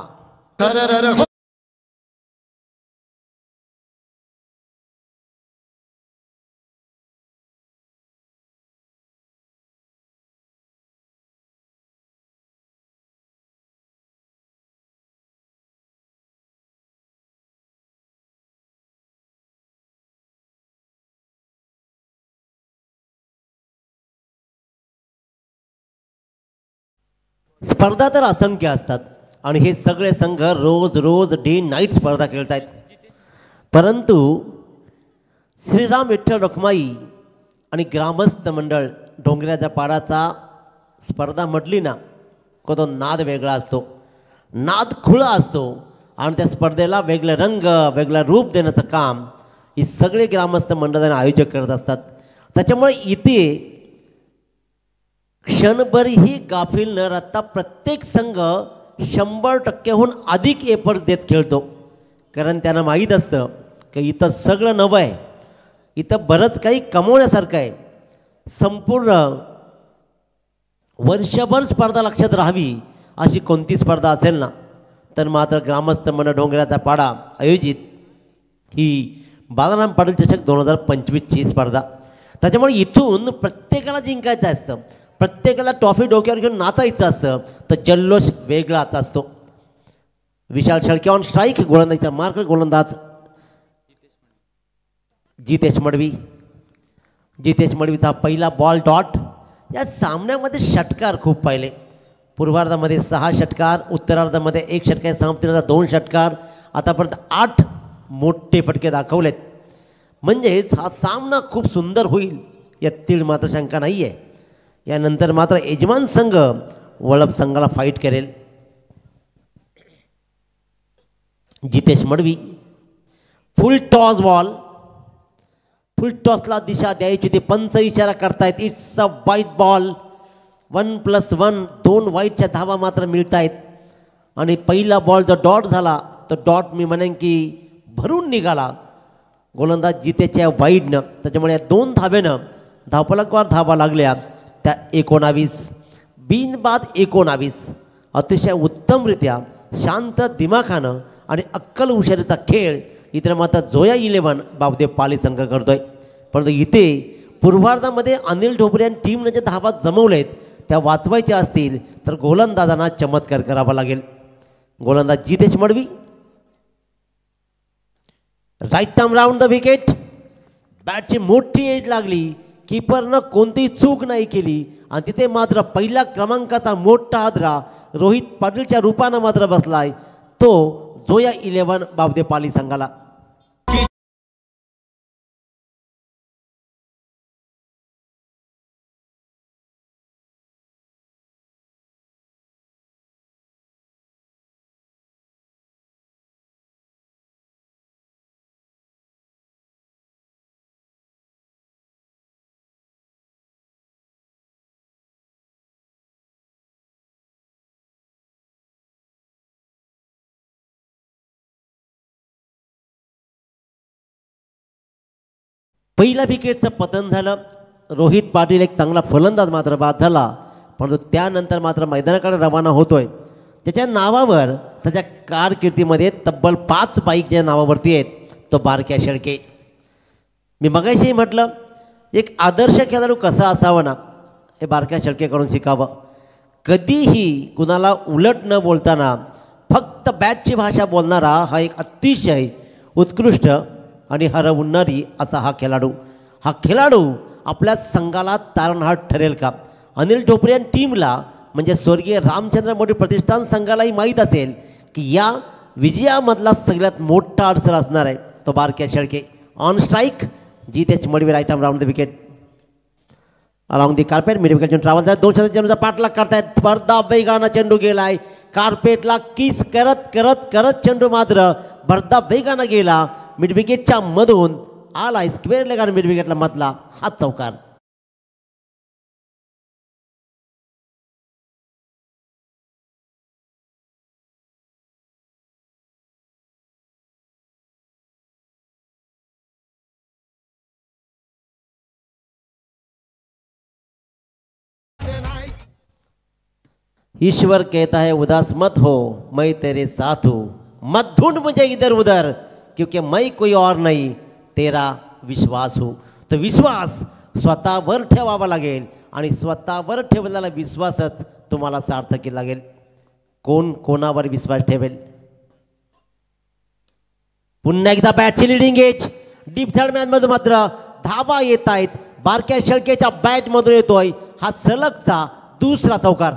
स्पर्धा तर असंख्य असतात आणि हे सगळे संघ रोज रोज डे नाईट स्पर्धा खेळत आहेत. परंतु श्रीराम विठ्ठल रखमाई आणि ग्रामस्थ मंडळ डोंगऱ्याच्या पाडाचा स्पर्धा म्हटली ना का तो नाद वेगळा असतो, नाद खुळा असतो आणि त्या स्पर्धेला वेगळं रंग वेगळं रूप देण्याचं काम ही सगळे ग्रामस्थ मंडळाने आयोजक करत असतात. त्याच्यामुळे इथे क्षणभरही गाफील न राहता प्रत्येक संघ 100%हून अधिक एफर्ट्स देत खेळतो. कारण त्यांना माहीत असतं की इथं सगळं नवं आहे, इथं बरंच काही कमवण्यासारखं आहे. संपूर्ण वर्षभर स्पर्धा लक्षात राहावी अशी कोणती स्पर्धा असेल ना तर मात्र ग्रामस्थ मंडळ डोंगराचा पाडा आयोजित ही बालाराम पाटील चषक 2025ची स्पर्धा. त्याच्यामुळे इथून प्रत्येकाला जिंकायचं असतं, प्रत्येकाला ट्रॉफी डोक्यावर घेऊन नाचायचं असतं, तर जल्लोष वेगळाच असतो. विशाल शेळके ऑन स्ट्राईक. गोलंदाजीचा मार्क गोलंदाज जितेश मडवी. जितेश मडवीचा पहिला बॉल डॉट. या सामन्यामध्ये षटकार खूप पाहिले. पूर्वार्धामध्ये 6 षटकार, उत्तरार्धामध्ये 1 षटकार, समाप्तीनंतर 2 षटकार, आतापर्यंत 8 मोठे फटके दाखवलेत. म्हणजेच हा सामना खूप सुंदर होईल यातील मात्र शंका नाही आहे. यानंतर मात्र यजमान संघ वळप संघाला फाईट करेल. Jitesh Madvi full toss ball. Full टॉसला दिशा द्यायची ते पंच इशारा करतायत. इट्स अ वाईट बॉल. 1+1 2 वाईटच्या धावा मात्र मिळत आहेत आणि पहिला बॉल जो डॉट झाला तो डॉट मी म्हणेन की भरून निघाला गोलंदाज जितेच्या वाईडनं. त्याच्यामुळे 2 धावेनं धावफलकावर धावा लागल्या त्या 19 बिनबाद 19. अतिशय उत्तमरित्या शांत दिमाखानं आणि अक्कल हुशारीचा खेळ इतर मात्र जोया 11 बाबदेव पाली संघ करतोय. परंतु इथे पूर्वार्धामध्ये अनिल ढोबरे आणि टीमने जे धावा जमवलेत त्या वाचवायच्या असतील तर गोलंदाजांना चमत्कार करावा लागेल. गोलंदाज Jitesh Madvi. Right arm round the wicket. बॅटची मोठी एज लागली, कीपरनं कोणतीही चूक नाही केली आणि तिथे मात्र पहिल्या क्रमांकाचा मोठा हादरा रोहित पाटीलच्या रूपानं मात्र बसलाय, तो जोया 11 बावदे पाली संघाला. पहिल्या विकेटचं पतन झालं. रोहित पाटील एक चांगला फलंदाज मात्र बाद झाला, परंतु त्यानंतर मात्र मैदानाकडे रवाना होतोय. त्याच्या नावावर त्याच्या कारकिर्दीमध्ये तब्बल 5 बाईकच्या नावावरती आहेत, तो बारक्या शेळके. मी मगाशीही म्हटलं एक आदर्श खेळाडू कसा असावा ना, हे बारक्या शेळकेकडून शिकावं. कधीही कुणाला उलट न बोलताना फक्त बॅटची भाषा बोलणारा हा एक अतिशय उत्कृष्ट आणि हरवणारी असा हा खेळाडू आपल्या संघाला तारणहार ठरेल का? अनिल ढोपरे आणि टीमला म्हणजे स्वर्गीय रामचंद्र मोदी प्रतिष्ठान संघालाही माहीत असेल की या विजयामधला सगळ्यात मोठा अडसर असणार आहे तो Barkya Shelke. On strike Jitesh Madavi, right arm round the wicket along the carpet. Mid wicket travel झाला. 2 चेंडूचा पाठलाग करतायत. भरदा वेगानं चेंडू गेलाय, कार्पेटला किस करत करत करत चेंडू मात्र भरदा वेगानं गेला, मिड विकेटच्या मधून आलाय स्क्वेअर लेगानं मिड विकेटला मधला हा चौकार. ईश्वर कहता है उदास मत हो, मैं तेरे साथ हूँ, मत ढूंढ मुझे इधर उधर, क्योंकि मैं कोई और नहीं, तेरा विश्वास हूँ. तो विश्वास स्वतःवर ठेवावा लागेल आणि स्वतःवर ठेवलेला विश्वासच तुम्हाला सार्थकी लागेल. कोण कोणावर विश्वास ठेवेल? पुन्हा एकदा बॅटची लिडिंग एज. डीप थर्ड मॅनमध्ये मात्र धावा येत आहेत. बारक्या शेळकेच्या बॅटमधून येतोय हा सलगचा दुसरा चौकार.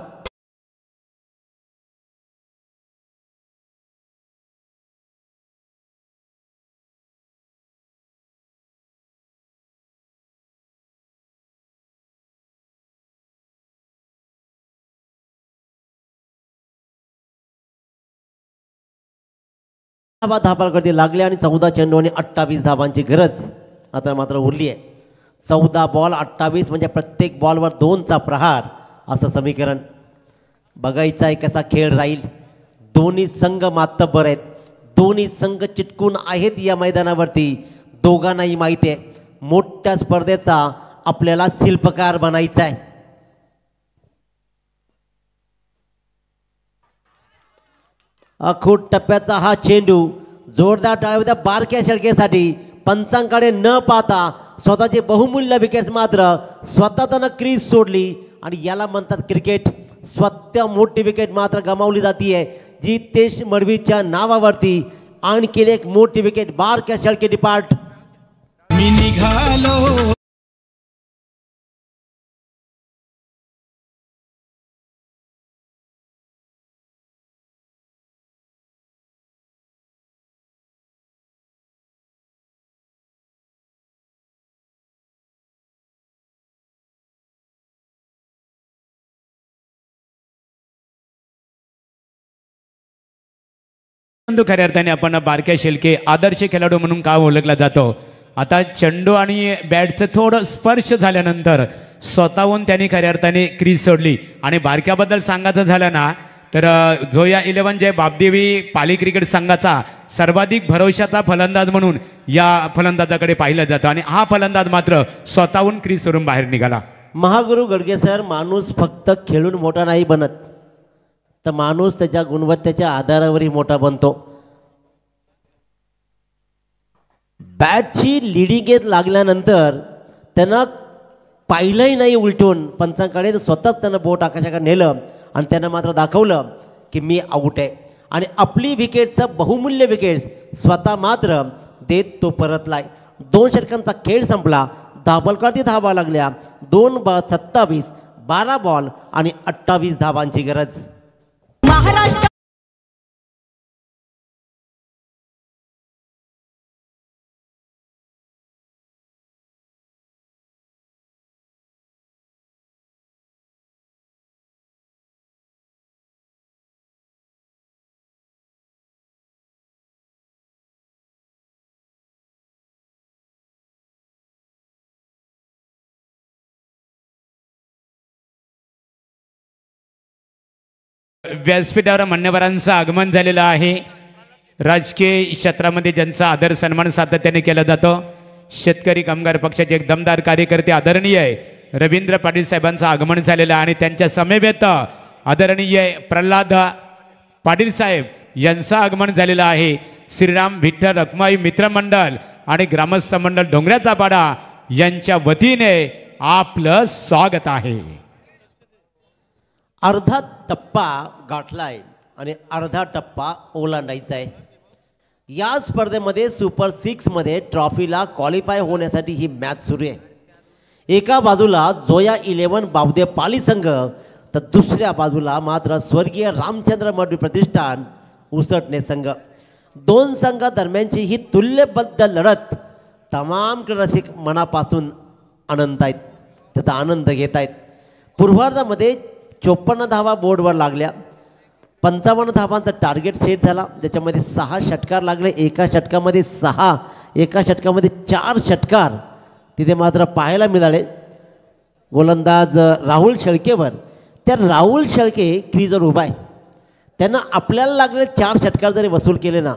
धाबांकडे लागले आणि 14 चेंडू आणि 28 धाबांची गरज आता मात्र उरली आहे. 14 बॉल 28 म्हणजे प्रत्येक बॉलवर 2चा प्रहार असं समीकरण. बघायचं आहे कसा खेळ राहील. दोन्ही संघ मातब्बर आहेत, दोन्ही संघ चिटकून आहेत या मैदानावरती. दोघांनाही माहिती आहे मोठ्या स्पर्धेचा आपल्याला शिल्पकार बनायचा आहे. अखूट टप्प्याचा हा चेंडू जोरदार टाळ्या होत्या बारक्या शेळकेसाठी. पंचांकडे न पाहता स्वतःचे बहुमूल्य विकेट्स मात्र स्वतः त्यानं क्रीज सोडली आणि याला म्हणतात क्रिकेट. स्वतः मोठी विकेट मात्र गमावली जाते जीतेश मडवीच्या नावावरती. आणखीन एक मोठी विकेट बारक्या शेळके डिपार्ट. मी निघालो खऱ्या अर्थाने आपण बारक्या शेळके आदर्श खेळाडू म्हणून का ओळखला जातो. आता चेंडू आणि बॅटचं थोडं स्पर्श झाल्यानंतर स्वतःहून त्यांनी खऱ्या अर्थाने क्रीज सोडली. आणि बारक्याबद्दल सांगायचं झालं ना तर जोया 11 जे बापदेवी पाली क्रिकेट संघाचा सर्वाधिक भरवशाचा फलंदाज म्हणून या फलंदाजाकडे पाहिलं जातं आणि हा फलंदाज मात्र स्वतःहून क्रीज सोडून बाहेर निघाला. महागुरु गडगे सर, माणूस फक्त खेळून मोठा नाही बनत, तर माणूस त्याच्या गुणवत्तेच्या आधारावरही मोठा बनतो. बॅटची लिडिंग एज लागल्यानंतर त्यांना पाहिलंही नाही उलटून पंचांकडे, स्वतःच त्यानं बोट आकाशाकडे नेलं आणि त्यानं मात्र दाखवलं की मी आऊट आहे. आणि आपली विकेटचं बहुमूल्य विकेट्स स्वतः मात्र देत तो परतलाय. 2 षटकांचा खेळ संपला. धाबलकारती धावा लागल्या. 2/27, 12 बॉल आणि 28 धावांची गरज. महाराष्ट्र व्यासपीठावर मान्यवरांचं आगमन झालेलं आहे. राजकीय क्षेत्रामध्ये ज्यांचा आदर सन्मान सातत्याने केला जातो, शेतकरी कामगार पक्षाचे एक दमदार कार्यकर्ते आदरणीय रवींद्र पाटील साहेबांचं आगमन झालेलं आहे आणि त्यांच्या समवेत आदरणीय प्रल्हाद पाटील साहेब यांचं आगमन झालेलं आहे. श्रीराम विठ्ठल रखमाई मित्रमंडळ आणि ग्रामस्थ मंडळ डोंगऱ्याचा पाडा यांच्या वतीने आपलं स्वागत आहे. अर्धा टप्पा गाठलाय आणि अर्धा टप्पा ओलांडायचा आहे. या स्पर्धेमध्ये सुपर 6 मध्ये ट्रॉफीला क्वालिफाय होण्यासाठी ही मॅच सुरू आहे. एका बाजूला जोया 11 बावदे पाली संघ तर दुसऱ्या बाजूला मात्र स्वर्गीय रामचंद्र मडवी प्रतिष्ठान उसटणे संघ. 2 संघादरम्यानची ही तुल्यबद्ध लढत तमाम रसिक मनापासून आनंद आहेत, त्याचा आनंद घेत आहेत. पूर्वार्धामध्ये 54 धावा बोर्डवर लागल्या. 55 धावांचा टार्गेट सेट झाला, ज्याच्यामध्ये 6 षटकार लागले. एका षटकामध्ये 6, एका षटकामध्ये 4 षटकार तिथे मात्र पाहायला मिळाले. गोलंदाज राहुल शेळकेवर, त्या राहुल शेळके क्रीजवर उभा आहे. त्यांना आपल्याला लागलेले 4 षटकार जरी वसूल केले ना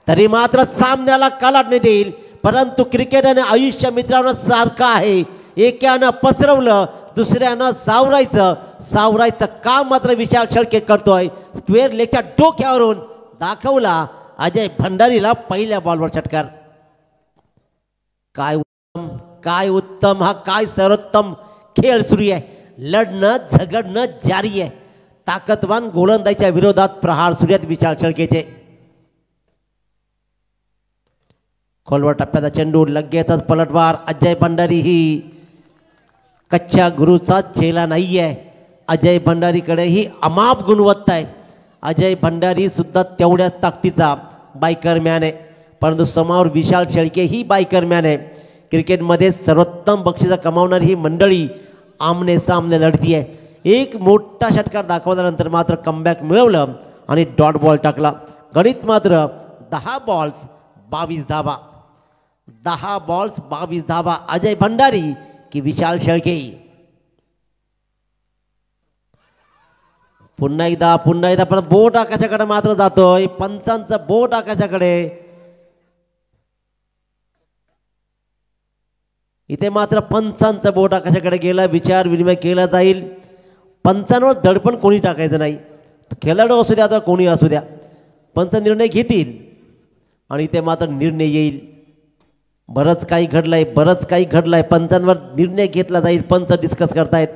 तरी मात्र सामन्याला कलाटणे देईल. परंतु क्रिकेट आणि आयुष्य मित्रांनो सारखं आहे. एकानं पसरवलं दुसऱ्यानं सावरायचं काम मात्र विशाल शेळके करतोय. स्क्वेअर लेगच्या डोक्यावरून दाखवला अजय भंडारीला पहिल्या बॉलवर षटकार. काय उत्तम हा काय सर्वोत्तम खेळ सुरू आहे. लढणं झगडणं जारी आहे. ताकदवान गोलंदाजीच्या विरोधात प्रहार सुरू आहेत विशाल शेळकेचे. खोलवर टप्प्याचा चेंडू, लगेचच पलटवार. अजय भंडारी ही कच्च्या गुरुचा चेला नाही आहे. अजय भंडारीकडे ही अमाप गुणवत्ता आहे. अजय भंडारी सुद्धा तेवढ्याच ताकदीचा बायकर मॅन आहे. परंतु समोर विशाल शेळके ही बायकर मॅन आहे. क्रिकेटमध्ये सर्वोत्तम बक्षिसं कमावणारी ही मंडळी आमने सामने लढती आहे. एक मोठा षटकार दाखवल्यानंतर मात्र कमबॅक मिळवलं आणि डॉट बॉल टाकला. गणित मात्र 10 बॉल्स 22 धावा. 10 बॉल्स 22 धावा. अजय भंडारी की विशाल शेळके. पुन्हा एकदा पण बोट आकाशाकडे मात्र जातोय. पंचांचं बोट आकाशाकडे. इथे मात्र पंचांचं बोट आकाशाकडे गेलं. विचार विनिमय केला जाईल. पंचांवर दडपण कोणी टाकायचं नाही. खेळाडू असू द्या अथवा कोणी असू द्या, पंच निर्णय घेतील आणि इथे मात्र निर्णय येईल. बरंच काही घडलंय. पंचांवर निर्णय घेतला जाईल. पंच डिस्कस करतायत.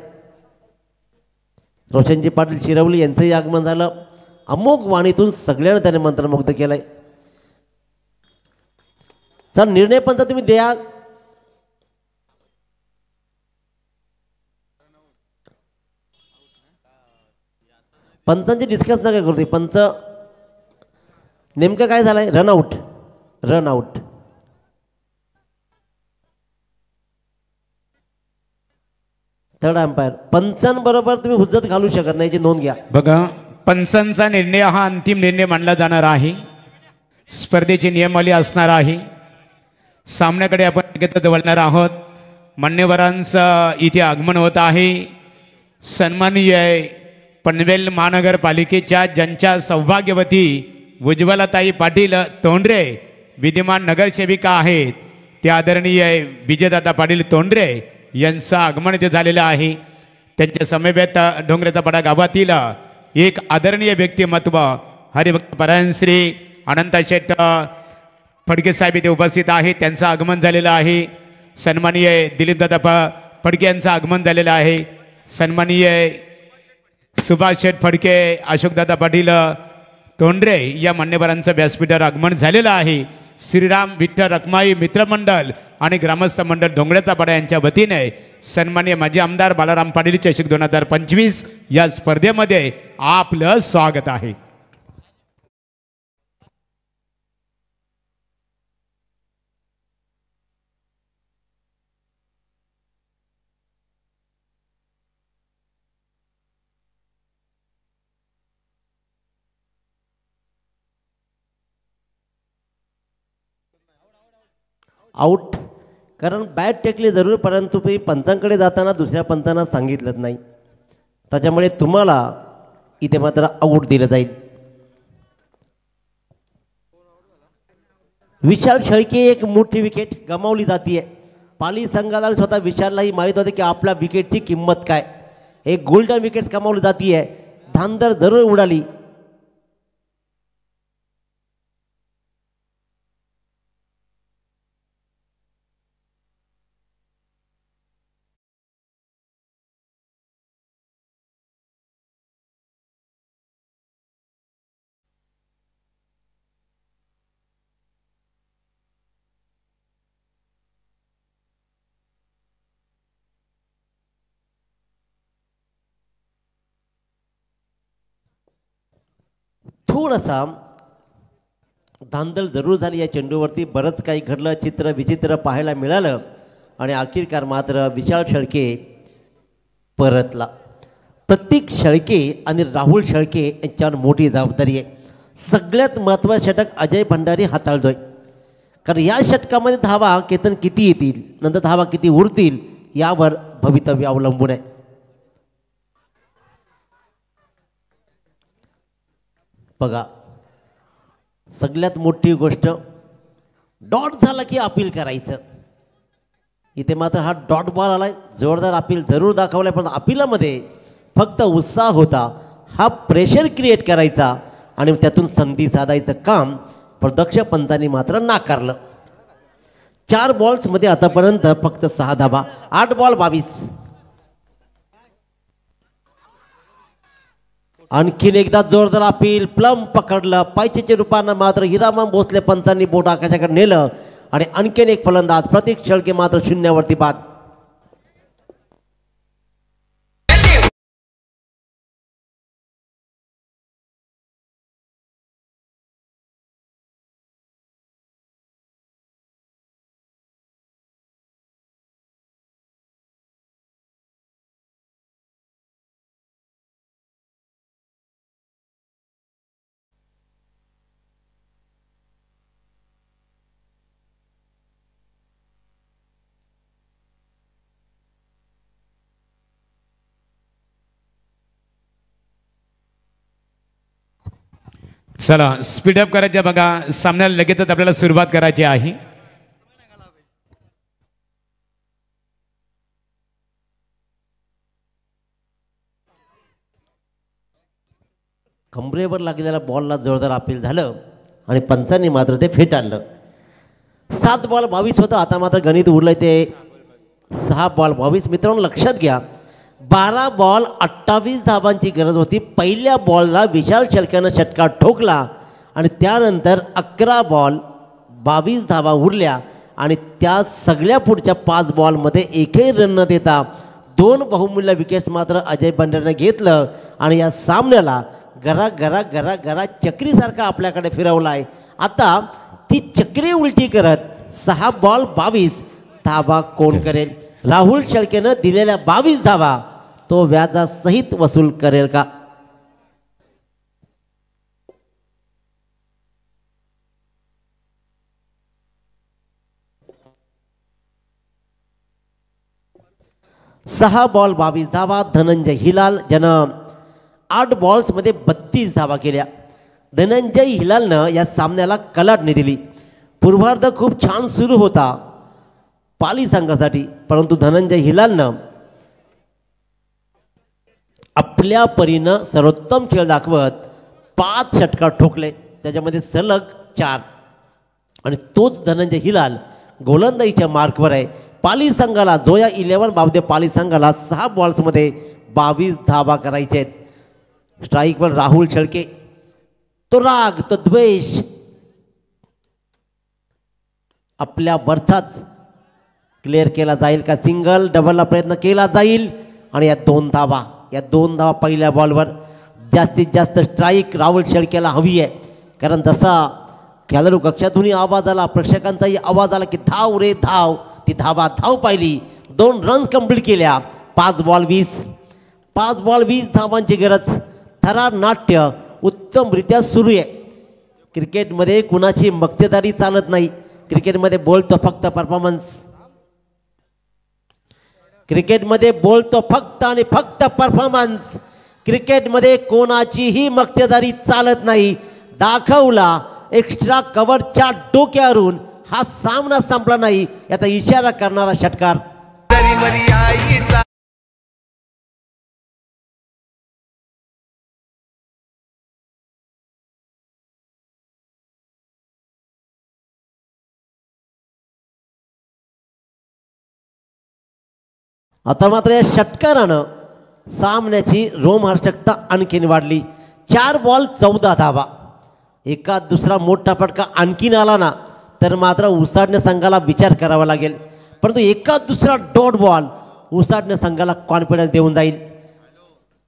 रोशनजी पाटील शिरवली यांचंही आगमन झालं. अमोघ वाणीतून सगळ्यांना त्याने मंत्रमुग्ध केलंय. चल निर्णय पंच तुम्ही द्या. पंचांची डिस्कस नका करू. पंच नेमकं काय झालंय? रनआउट. Third umpire. पंचांबरोबर तुम्ही हुज्जत घालू शकत नाही, याची नोंद घ्या. बघा, पंचांचा निर्णय हा अंतिम निर्णय मानला जाणार आहे. स्पर्धेची नियमावली असणार आहे. सामन्याकडे आपण लगेचच वळणार आहोत. मान्यवरांचं इथे आगमन होत आहे. सन्माननीय पनवेल महानगरपालिकेच्या ज्यांच्या सौभाग्यवती उज्ज्वलाताई पाटील तोंडरे विद्यमान नगरसेविका आहेत, त्या आदरणीय विजयदादा पाटील तोंडरे यांचं आगमन इथे झालेलं आहे. त्यांच्या समवेत डोंगरेचा पाडा गावातील एक आदरणीय व्यक्तिमत्व हरिभक्त परायण श्री अनंत शेठ फडके साहेब इथे उपस्थित आहेत. त्यांचं आगमन झालेलं आहे. सन्माननीय दिलीपदादा फडके यांचं आगमन झालेलं आहे. सन्माननीय सुभाष शेठ फडके, अशोकदादा पाटील तोंडरे या मान्यवरांचं व्यासपीठावर आगमन झालेलं आहे. श्रीराम विठ्ठल रखमाई मित्रमंडळ आणि ग्रामस्थ मंडळ धोंगड्याचा पाडा यांच्या वतीने सन्माननीय माजी आमदार बालाराम पाटील चषक 2025 या स्पर्धेमध्ये आपलं स्वागत आहे. आऊट. कारण बॅट टेकली जरूर, परंतु तुम्ही पंचांकडे जाताना दुसऱ्या पंचांना सांगितलं नाही, त्याच्यामुळे तुम्हाला इथे मात्र आऊट दिलं जाईल. विशाल शेळके एक मोठी विकेट गमावली जाते. पाली संघाला आणि स्वतः विशाललाही माहीत होते की आपल्या विकेटची किंमत काय. एक गोल्डन विकेट गमावली जाते. धांदर जरूर उडाली. थोडासा धांदल जरूर झाली या चेंडूवरती. बरंच काही घडलं, चित्र विचित्र पाहायला मिळालं आणि अखेरकार मात्र विशाल शेळके परतला. प्रतीक शेळके आणि राहुल शेळके यांच्यावर मोठी जबाबदारी आहे. सगळ्यात महत्त्वाचं षटक अजय भंडारी हाताळतोय, कारण या षटकामध्ये धावा केतन किती येतील, नंतर धावा किती उरतील यावर भवितव्य अवलंबून आहे. बघा, सगळ्यात मोठी गोष्ट डॉट झाला की अपील करायचं. इथे मात्र हा डॉट बॉल आलाय. जोरदार अपील जरूर दाखवलाय, पण अपिलामध्ये फक्त उत्साह होता. हा प्रेशर क्रिएट करायचा आणि त्यातून संधी साधायचं काम प्रदक्ष पंचांनी मात्र नाकारलं. 4 बॉल्समध्ये आतापर्यंत फक्त 6 धावा. 8 बॉल 22. आणखीन एकदा जोरदार अपील. प्लम पकडलं. पायचेच्या रूपानं मात्र हिरामन भोसले पंचांनी बोट आकाशाकडे नेलं आणि आणखीन एक फलंदाज प्रतीक शेळके मात्र शून्यावरती बाद. चला स्पीडअप करायचं बघा. सामन्याला लगेचच आपल्याला सुरुवात करायची आहे. कमरेवर लागलेल्या बॉलला जोरदार अपील झालं आणि पंचांनी मात्र ते फेटाळलं. 7 बॉल 22 होतं. आता मात्र गणित उरलंय ते 6 बॉल 22. मित्रांनो लक्षात घ्या, 12 बॉल 28 धावांची गरज होती. पहिल्या बॉलला विशाल शेळक्यानं षटकार ठोकला आणि त्यानंतर 11 बॉल 22 धावा उरल्या आणि त्या सगळ्या पुढच्या 5 बॉलमध्ये एकही रन न देता 2 बहुमूल्य विकेट्स मात्र अजय भंडारीने घेतलं आणि या सामन्याला गरा गरा गरा गरा चक्रीसारखा आपल्याकडे फिरवला आहे. आता ती चक्री उलटी करत 6 बॉल 22 धावा कोण करेल? राहुल शेळकेनं दिलेल्या 22 धावा तो व्याजासहित वसूल करेल का? सहा बॉल 22 धावा. धनंजय हिलाल ज्यानं 8 बॉल्समध्ये 32 धावा केल्या. धनंजय हिलालनं या सामन्याला कलाटणी दिली. पूर्वार्ध खूप छान सुरू होता पाली संघासाठी, परंतु धनंजय हिलालनं आपल्या परीनं सर्वोत्तम खेळ दाखवत 5 षटकार ठोकले, त्याच्यामध्ये सलग 4. आणि तोच धनंजय हिलाल गोलंदाजीच्या मार्कवर आहे. पाली संघाला जो या 11 बाबदे पाली संघाला 6 बॉल्समध्ये 22 धावा करायचे आहेत. स्ट्राईकवर राहुल शेळके. तो राग, तो द्वेष, आपल्या वरचाच क्लिअर केला जाईल का सिंगल डबलला प्रयत्न केला जाईल आणि या दोन धावा पहिल्या बॉलवर जास्तीत जास्त स्ट्राईक राहुल शेळकेला हवी आहे कारण जसा खेळाडू कक्षातूनही आवाज आला प्रेक्षकांचाही आवाज आला की धाव रे धाव ती धाव पाहिली 2 रन्स कंप्लीट केल्या 5 बॉल 20 धावांची गरज थरार नाट्य उत्तमरित्या सुरू आहे क्रिकेटमध्ये कुणाची मक्तेदारी चालत नाही क्रिकेटमध्ये बोलतो फक्त परफॉर्मन्स क्रिकेटमध्ये बोलतो फक्त आणि फक्त परफॉर्मन्स क्रिकेटमध्ये कोणाचीही मक्तेदारी चालत नाही दाखवला एक्स्ट्रा कव्हरच्या डोक्यावरून हा सामना संपला नाही याचा इशारा करणारा षटकार आता मात्र या षटकारानं सामन्याची रोमहर्षकता आणखीन वाढली 4 बॉल 14 धावा एका दुसरा मोठा फटका आणखीन आला ना तर मात्र उसाडण्या संघाला विचार करावा लागेल परंतु एका दुसरा डॉट बॉल उसाडण्या संघाला कॉन्फिडन्स देऊन जाईल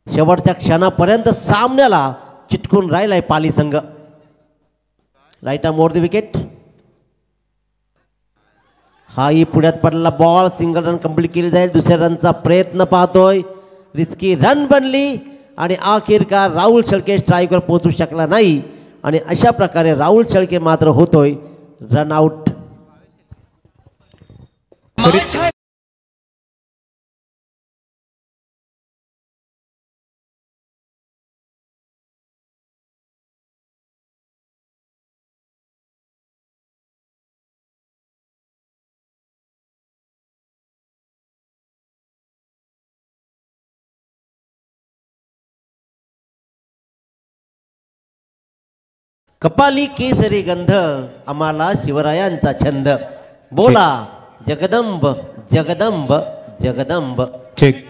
शेवटच्या क्षणापर्यंत सामन्याला चिटकून राहिलाय पाली संघ राईट मोर द विकेट हाही पुढ्यात पडलेला बॉल सिंगल रन कंप्लीट केली जाईल दुसऱ्या रनचा प्रयत्न पाहतोय रिस्की रन बनली आणि अखेरकार राहुल शेळके स्ट्राईकवर पोहोचू शकला नाही आणि अशा प्रकारे राहुल शेळके मात्र होतोय रन आउट कपाली केसरी गंध आम्हाला शिवरायांचा छंद बोला जगदंब जगदंब जगदंब ठीक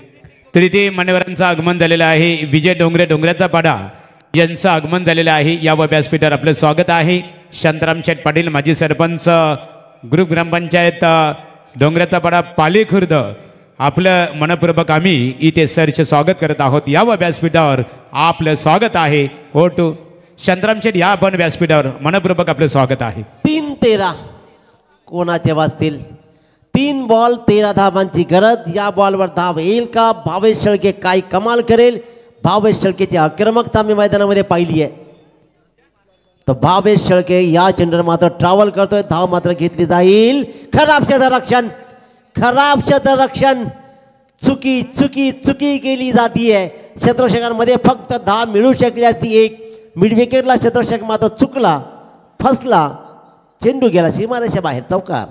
तरी ते मान्यवरांचं आगमन झालेलं आहे विजय डोंगऱ्याचा पाडा यांचं आगमन झालेलं आहे या व्यासपीठावर आपलं स्वागत आहे शांताराम शेठ पाटील माजी सरपंच ग्रुप ग्रामपंचायत डोंगऱ्याचा पाडा पाली खुर्द आपलं मनपूर्वक आम्ही इथे सरचे स्वागत करत आहोत या व्यासपीठावर आपलं स्वागत आहे हो टू शांताराम शेठ या आपण व्यासपीठावर मनपूर्वक आपलं स्वागत आहे 3-13 कोणाचे वाजतील 3 बॉल 13 धावांची गरज या बॉलवर धाव येईल का भावेश शेळके काय कमाल करेल भावेश शेळकेची आक्रमकता मी मैदानामध्ये पाहिली आहे तर भावेश शेळके या चेंडूवर मात्र ट्रॅव्हल करतोय धाव मात्र घेतली जाईल खराब क्षेत्ररक्षण चुकी केली जातीये क्षेत्ररक्षकांमध्ये फक्त धाव मिळू शकली असती एक मिड विकेटला क्षेत्ररक्षक मात्र चुकला फसला चेंडू गेला सीमारेषा बाहेर चौकार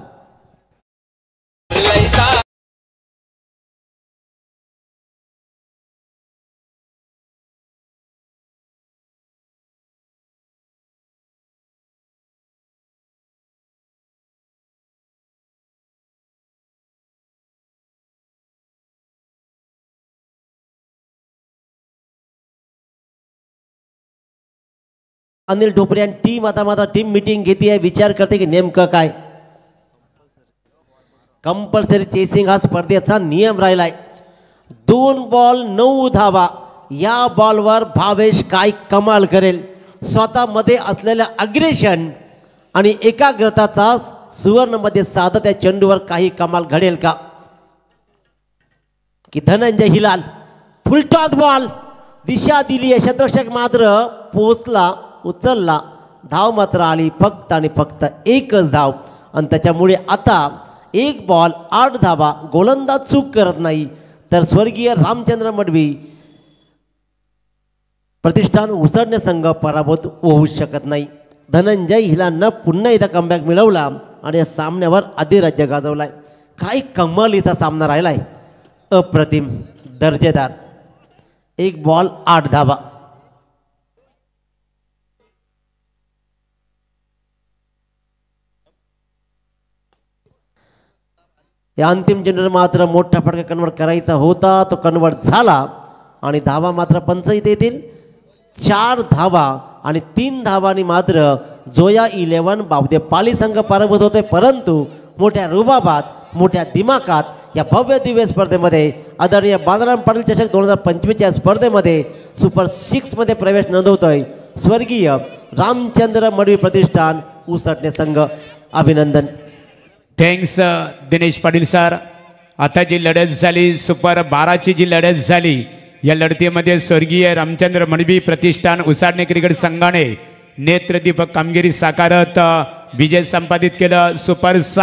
अनिल ढोपरे आणि टीम आता मात्र टीम मीटिंग घेते आहे विचार करते की नेमकं काय कंपल्सरी चेसिंग हा स्पर्धेचा नियम राहिलाय 2 बॉल 9 धावा या बॉलवर भावेश काय कमाल करेल स्वतःमध्ये असलेल्या अग्रेशन आणि एकाग्रताचा सुवर्णमध्ये साधत त्या चेंडूवर काही कमाल घडेल का की धनंजय हिलाल फुलटॉस बॉल दिशा दिली आहे क्षेत्ररक्षक मात्र पोचला उचलला धाव मात्र आली फक्त आणि फक्त एकच धाव आणि त्याच्यामुळे आता 1 बॉल 8 धावा गोलंदाज चूक करत नाही तर स्वर्गीय रामचंद्र मडवी प्रतिष्ठान उसळणे संघ पराभूत होऊ शकत नाही धनंजय हिलांना पुन्हा एकदा कमबॅक मिळवला आणि या सामन्यावर अधिराज्य गाजवलाय काय कमालीचा सामना राहिलाय अप्रतिम दर्जेदार 1 बॉल 8 धावा या अंतिम चेंडूवर मात्र मोठा फटका कन्वर्ट करायचा होता तो कन्वर्ट झाला आणि धावा मात्र पंच इथे येतील 4 धावा आणि 3 धावांनी मात्र जोया 11 बावदे पाली संघ पराभूत होते. परंतु मोठ्या रुबाबात मोठ्या दिमाखात या भव्य दिव्य स्पर्धेमध्ये आदरणीय बालाराम पाटील चषक 2025 या स्पर्धेमध्ये सुपर 6 मध्ये प्रवेश नोंदवतोय स्वर्गीय रामचंद्र मडवी प्रतिष्ठान उसटणे संघ. अभिनंदन. Thanks Dinesh Patil sir. आता जी लढत झाली सुपर 12ची जी लढत झाली या लढतीमध्ये स्वर्गीय रामचंद्र मडवी प्रतिष्ठान उसाटणे क्रिकेट संघाने नेत्रदीपक कामगिरी साकारत विजय संपादित केलं. सुपर 7